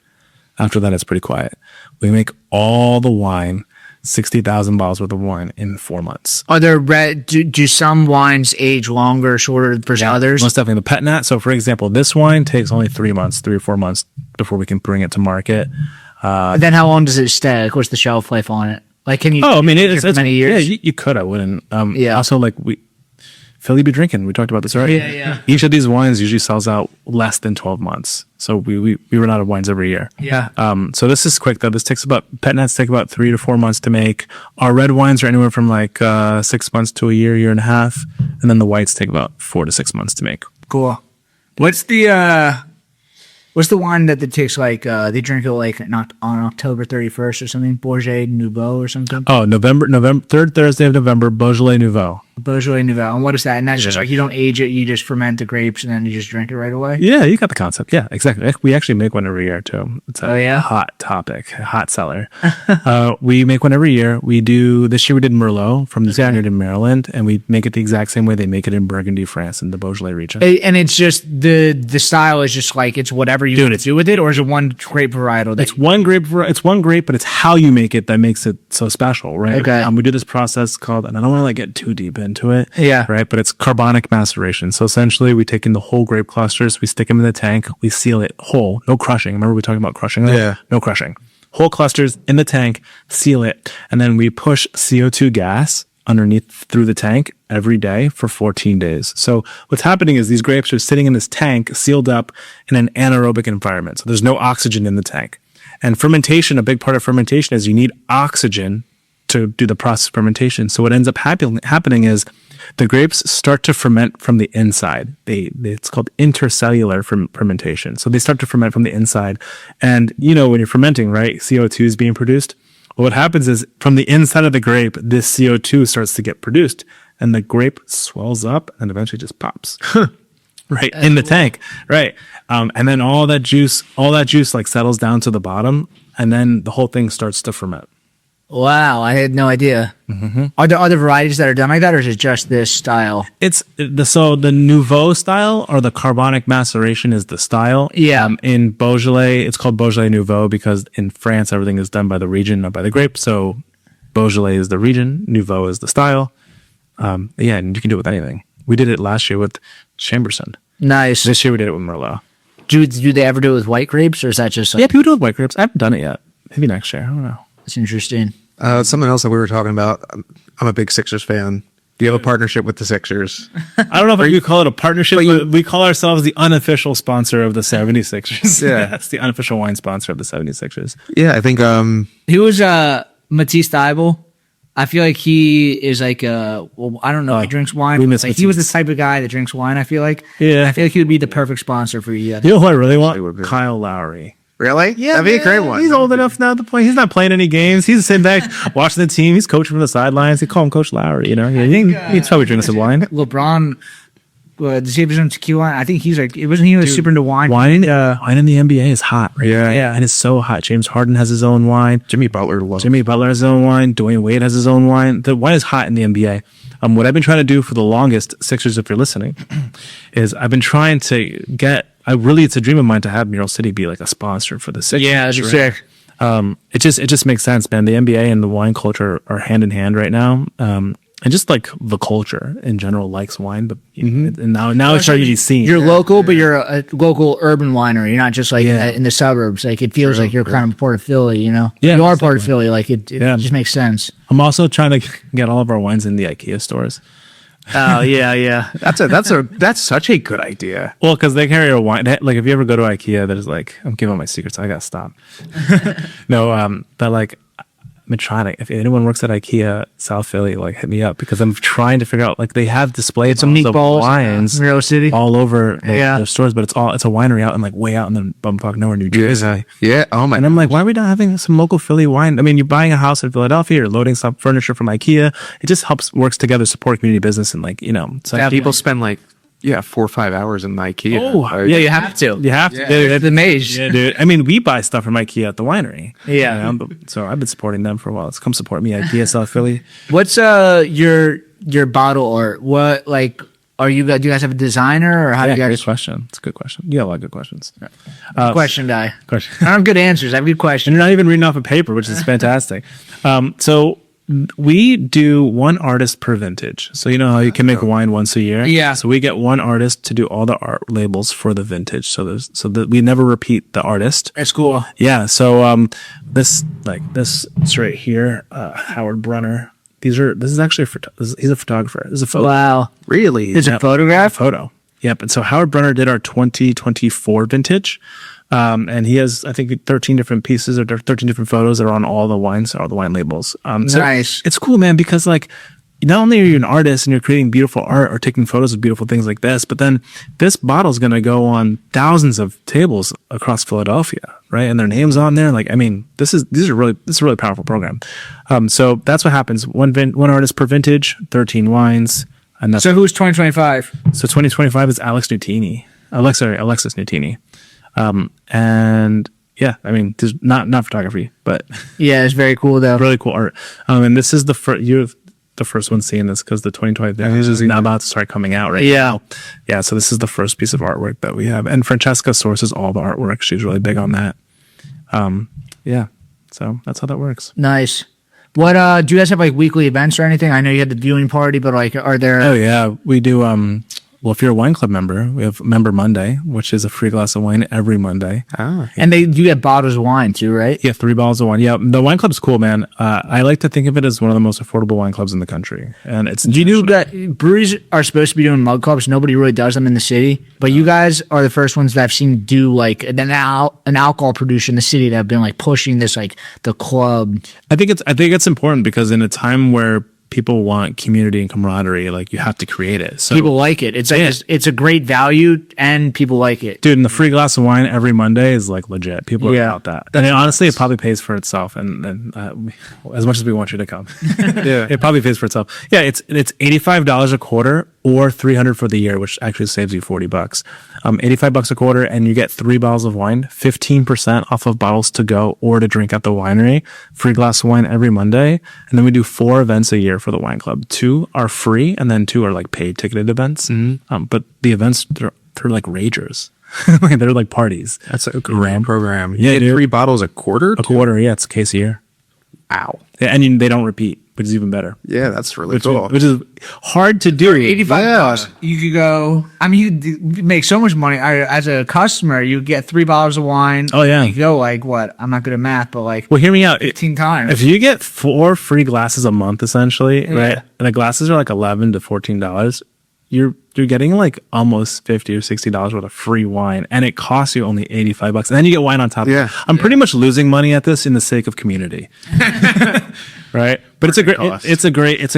After that, it's pretty quiet. We make all the wine, 60,000 bottles worth of wine in 4 months. Are there do some wines age longer, shorter versus others? Most definitely the pet nat. So for example, this wine takes only 3 or 4 months before we can bring it to market. Then how long does it stay? Like, what's the shelf life on it? Like, can you? Oh, I mean, it's many years. Yeah, you could. I wouldn't. Yeah. Also, like Philly be drinking. We talked about this already. Yeah. Each of these wines usually sells out less than 12 months. So we run out of wines every year. Yeah. So this is quick though. This takes pet nats take about 3 to 4 months to make. Our red wines are anywhere from like 6 months to a year and a half, and then the whites take about 4 to 6 months to make. Cool. What's the wine that takes like they drink it like on October 31st or something? Beaujolais Nouveau or something? Oh, November third Thursday of November, Beaujolais Nouveau. Beaujolais Nouveau. And what is that? And that's just like you don't age it, you just ferment the grapes and then you just drink it right away? Yeah, you got the concept. Yeah, exactly. We actually make one every year too. It's a hot topic, a hot seller. We make one every year. This year we did Merlot from the Vineyard in Maryland, and we make it the exact same way they make it in Burgundy, France, in the Beaujolais region. And it's just the style is just like it's whatever you want to do with it, or is it one grape varietal? It's one grape, but it's how you make it that makes it so special, right? Okay. We do this process called, and I don't want to like get too deep into it. Yeah. Right. But it's carbonic maceration. So essentially, we take in the whole grape clusters, we stick them in the tank, we seal it whole, no crushing. Remember we talking about crushing? Yeah. No crushing. Whole clusters in the tank, seal it, and then we push CO2 gas underneath through the tank every day for 14 days. So what's happening is these grapes are sitting in this tank sealed up in an anaerobic environment. So there's no oxygen in the tank. And fermentation, a big part of fermentation is you need oxygen to do the process of fermentation. So what ends up happening is the grapes start to ferment from the inside. It's called intercellular fermentation. So they start to ferment from the inside. And when you're fermenting, right, CO2 is being produced. Well, what happens is from the inside of the grape, this CO2 starts to get produced, and the grape swells up and eventually just pops. Right in the tank, right? And then all that juice like settles down to the bottom, and then the whole thing starts to ferment. Wow, I had no idea. Mm-hmm. Are there other varieties that are done like that, or is it just this style? It's the Nouveau style, or the carbonic maceration is the style. Yeah. In Beaujolais, it's called Beaujolais Nouveau because in France everything is done by the region, not by the grape. So Beaujolais is the region, Nouveau is the style. Yeah, and you can do it with anything. We did it last year with Chamberson. Nice. This year we did it with Merlot. Do they ever do it with white grapes, or is that just like, Yeah, people do it with white grapes. I haven't done it yet. Maybe next year. I don't know. That's interesting. Something else that we were talking about. I'm a big Sixers fan. Do you have a partnership with the Sixers? I don't know if you call it a partnership, but we call ourselves the unofficial sponsor of the 76ers. Yeah. That's the unofficial wine sponsor of the 76ers. Yeah, I think He was Matisse Thybulle. I feel like he is like I don't know if he drinks wine. we miss Like, he was the type of guy that drinks wine, I feel like. Yeah. I feel like he would be the perfect sponsor for you. You know who I really would want? be. Kyle Lowry. really? Yeah, that'd be a great one. He's old enough now to play. He's not playing any games. He's sitting back watching the team. He's coaching from the sidelines. They call him Coach Lowry. He's probably drinking some wine. LeBron, does he have his own tequila? I think he's like, wasn't he super into wine? Wine in the NBA is hot. Right? Yeah. And it's so hot. James Harden has his own wine. Jimmy Butler loves. Jimmy Butler has his own wine. Dwayne Wade has his own wine. The wine is hot in the NBA. What I've been trying to do for the longest, Sixers, if you're listening, is I've been trying to get. It's a dream of mine to have Mural City be like a sponsor for the Sixers. Yeah, that's sick. It just makes sense, man. The NBA and the wine culture are hand in hand right now. And just like the culture in general likes wine, but and now it's starting to be seen. You're local, but you're a local urban winery. You're not just like in the suburbs. Like it feels like you're kind of part of Philly, Yeah, you are part of Philly. Like it just makes sense. I'm also trying to get all of our wines in the IKEA stores. Oh yeah. That's such a good idea. Well, because they carry a wine. Like, if you ever go to IKEA, there's like, I'm giving my secrets. I gotta stop. No, but like, I've been trying to. If anyone works at IKEA South Philly, like, hit me up, because I'm trying to figure out. Like, they have displays Some of meatballs, wines, Mural City. all over Yeah. their stores, but it's a winery out and like way out in the bumfuck nowhere, New Jersey. Yeah. Oh my. And I'm like, why are we not having some local Philly wine? I mean, you're buying a house in Philadelphia, you're loading some furniture from IKEA. It just works together, support community business, and like, it's like Definitely. People spend like 4 or 5 hours in the IKEA. Oh, Yeah, you have to. you have to. Yeah. Dude, The maze. yeah, dude. I mean, we buy stuff from IKEA at the winery. Yeah. So I've been supporting them for a while. Let's come support me, IKEA South Philly. What's your bottle art? What, like, do you guys have a designer, or how Yeah, do you great guys? question. It's a good question. You got a lot of good questions. Question guy. Question. I don't have good answers. I have good And questions. you're not even reading off a paper, which is fantastic. So we do one artist per vintage. So you know how you can make wine once a year? Yeah. So we get one artist to do all the art labels for the vintage. So that we never repeat the artist. That's cool. Yeah. So this right here, Howard Brunner. This is actually he's a photographer. This is a photo. Wow. Really? It's a Yep. photograph. Photo. Yep. And so Howard Brunner did our 2024 vintage. And he has, I think, 13 different pieces or 13 different photos that are on all the wines, all the wine labels. So Nice. it's cool, man, because like, not only are you an artist and you're creating beautiful art or taking photos of beautiful things like this, but then this bottle is going to go on thousands of tables across Philadelphia, right? And their names on there. Like, I mean, this is a really powerful program. So that's what happens. One artist per vintage, 13 wines. And that's, So who's 2025? so 2025 is Alexis Nutini. And yeah, I mean, there's not photography, but Yeah, it's very cool though. really cool art. And this is you're the first one seeing this, because the 2020 vintage is now about to start coming out, right? Yeah. Yeah. So this is the first piece of artwork that we have, and Francesca sources all the artwork. She's really big on that. Yeah. So that's how that works. Nice. What do you guys have like weekly events or anything? I know you had the viewing party, but like, are there? Oh yeah, we do. Well, if you're a wine club member, we have Member Monday, which is a free glass of wine every Monday. And you get bottles of wine too, right? Yeah, 3 bottles of wine. Yeah, the wine club's cool, man. I like to think of it as one of the most affordable wine clubs in the country, and it's. Do you know that breweries are supposed to be doing mug clubs? Nobody really does them in the city, but you guys are the first ones that I've seen do like an alcohol producer in the city that have been like pushing this, like the club. I think it's important, because in a time where people want community and camaraderie, like, you have to create it. So People like it. It's like it's a great value, and people like it. dude, and the free glass of wine every Monday is like legit. People are Yeah. about that, and honestly, it probably pays for itself. And as much as we want you to come, Yeah. it probably pays for itself. Yeah, it's $85 a quarter or $300 for the year, which actually saves you $40. $85 a quarter, and you get 3 bottles of wine, 15% off of bottles to go or to drink at the winery. Free glass of wine every Monday, and then we do 4 events a year for the wine club. 2 are free, and then 2 are like paid ticketed events. But the events, they're like ragers. They're like parties. That's a grand program. Yeah, You get dude. 3 bottles a quarter? A quarter, yeah, it's a case a year. Wow. Yeah, and they don't repeat, which is even better. Yeah, that's really Which, cool. which is hard to do. $85. You could go. I mean, you make so much money. As a customer, you get 3 bottles of wine. Oh, yeah. You could go like what? I'm not good at math, but like Well, hear me out. 15 times. If you get 4 free glasses a month, essentially, right? And the glasses are like $11 to $14. You're getting like almost $50 or $60 worth of free wine, and it costs you only $85, and then you get wine on top. Yeah. I'm pretty much losing money at this in the sake of community, right? But it's a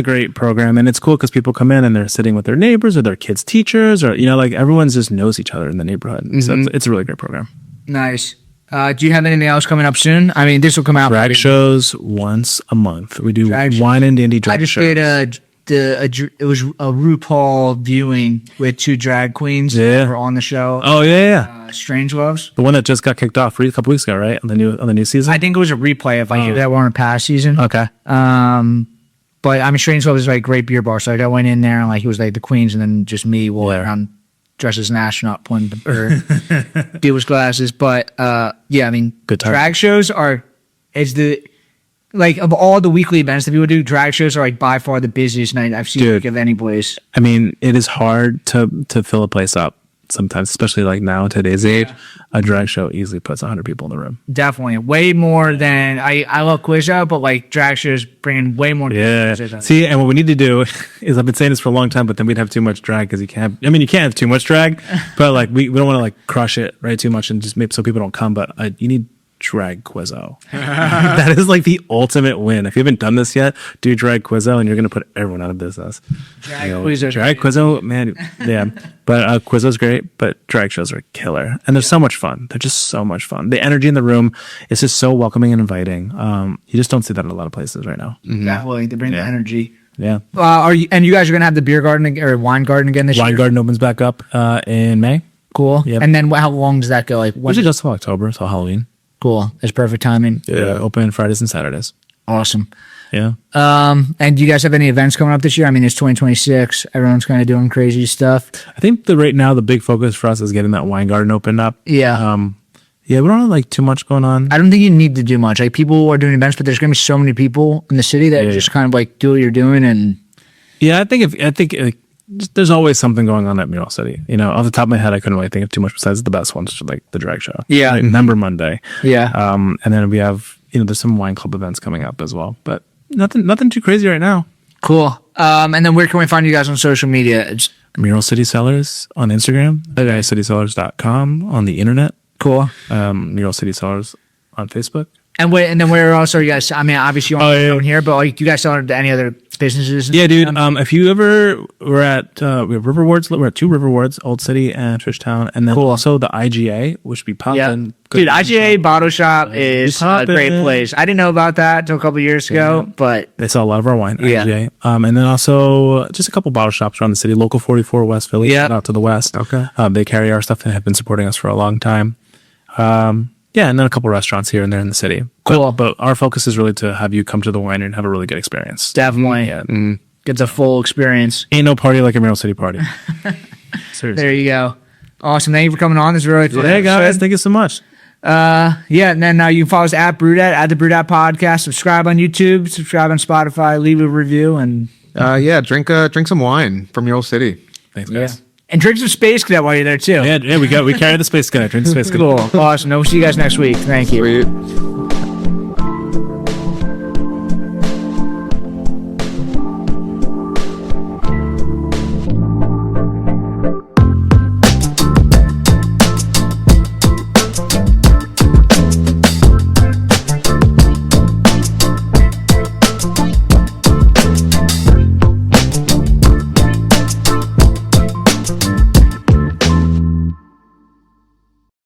great program, and it's cool because people come in and they're sitting with their neighbors or their kids' teachers, or like everyone's just knows each other in the neighborhood. So it's a really great program. Nice. Do you have anything else coming up soon? I mean, this will come out. Drag shows once a month. We do Drag wine and dandy I drag just shows. did it was a RuPaul viewing with 2 drag queens Yeah. that were on the show. Oh yeah. Strange Loves. The one that just got kicked off a couple weeks ago, right? On the new season. I think it was a replay of like that were on a past season. Okay. But I mean, Strange Loves is like a great beer bar. So I went in there and like it was like the queens and then just me walking around dressed as an astronaut pointing dealer's glasses. But yeah, I mean, Good time. drag shows like of all the weekly events that people do, drag shows are like by far the busiest night I've seen Dude. like, of any place. I mean, it is hard to fill a place up. sometimes, especially like now in today's age, a drag show easily puts 100 people in the room. Definitely. Way more than I love quiz show, but like drag shows bringing way more. Yeah. See, and what we need to do is, I've been saying this for a long time, but then we'd have too much drag because you can't have too much drag, but like we don't want to like crush it right too much and just make so people don't come. But you need drag quizzo. That is like the ultimate win. If you haven't done this yet, do drag quizzo and you're going to put everyone out of business. Drag quizzo. Drag quizzo, man. Yeah. But quizzo's great, but drag shows are killer. And they're so much fun. They're just so much fun. The energy in the room is just so welcoming and inviting. You just don't see that in a lot of places right now. Definitely. They bring the energy. Yeah. And you guys are going to have the beer garden or wine garden again this year? Wine garden opens back up in May. Cool. Yep. And then how long does that go? Like Usually just till October, till Halloween. Cool. That's perfect timing. Yeah. Open Fridays and Saturdays. Awesome. Yeah. And do you guys have any events coming up this year? I mean, it's 2026. Everyone's kind of doing crazy stuff. I think right now the big focus for us is getting that wine garden opened up. Yeah. Yeah, we don't have like too much going on. I don't think you need to do much. Like people are doing events, but there's going to be so many people in the city that just kind of like do what you're doing. And yeah, I think there's always something going on at Mural City. You know, off the top of my head, I couldn't really think of too much besides the best ones, like the drag show. Yeah. Like Number Monday. Yeah. And then we have, there's some wine club events coming up as well, but nothing too crazy right now. Cool. And then where can we find you guys on social media? It's Mural City Cellars on Instagram, citycellars.com on the internet. cool. Mural City Cellars on Facebook. And then where else are you guys? I mean, obviously you aren't here, but like, do you guys sell to any other businesses? Yeah, dude. If you ever we're at we have River Wards. We're at 2 River Wards, Old City and Fishtown, and then also the IGA, which be popping. Yeah. Dude, IGA Bottle Shop is a great place. I didn't know about that until a couple years ago, but they sell a lot of our wine. Yeah. IGA. And then also just a couple bottle shops around the city. Local 44 West Philly. Yeah. Shout out to the West. Okay. They carry our stuff and have been supporting us for a long time. Yeah, and then a couple restaurants here and there in the city. Cool. But our focus is really to have you come to the winery and have a really good experience. definitely get the full experience. Ain't no party like a Mural City party. Seriously. There you go. Awesome. Thank you for coming on. This is really fun. Hey guys, thank you so much. Yeah, and then you can follow us at Brewdat, at the Brewdat Podcast. Subscribe on YouTube, subscribe on Spotify, leave a review, and drink some wine from Mural City. Thanks, guys. and drink some Space Cadet while you're there too. Yeah, we carry the Space Cadet. Drink the Space Cadet. Cool. Awesome. We'll see you guys next week. Thank you. Sweet.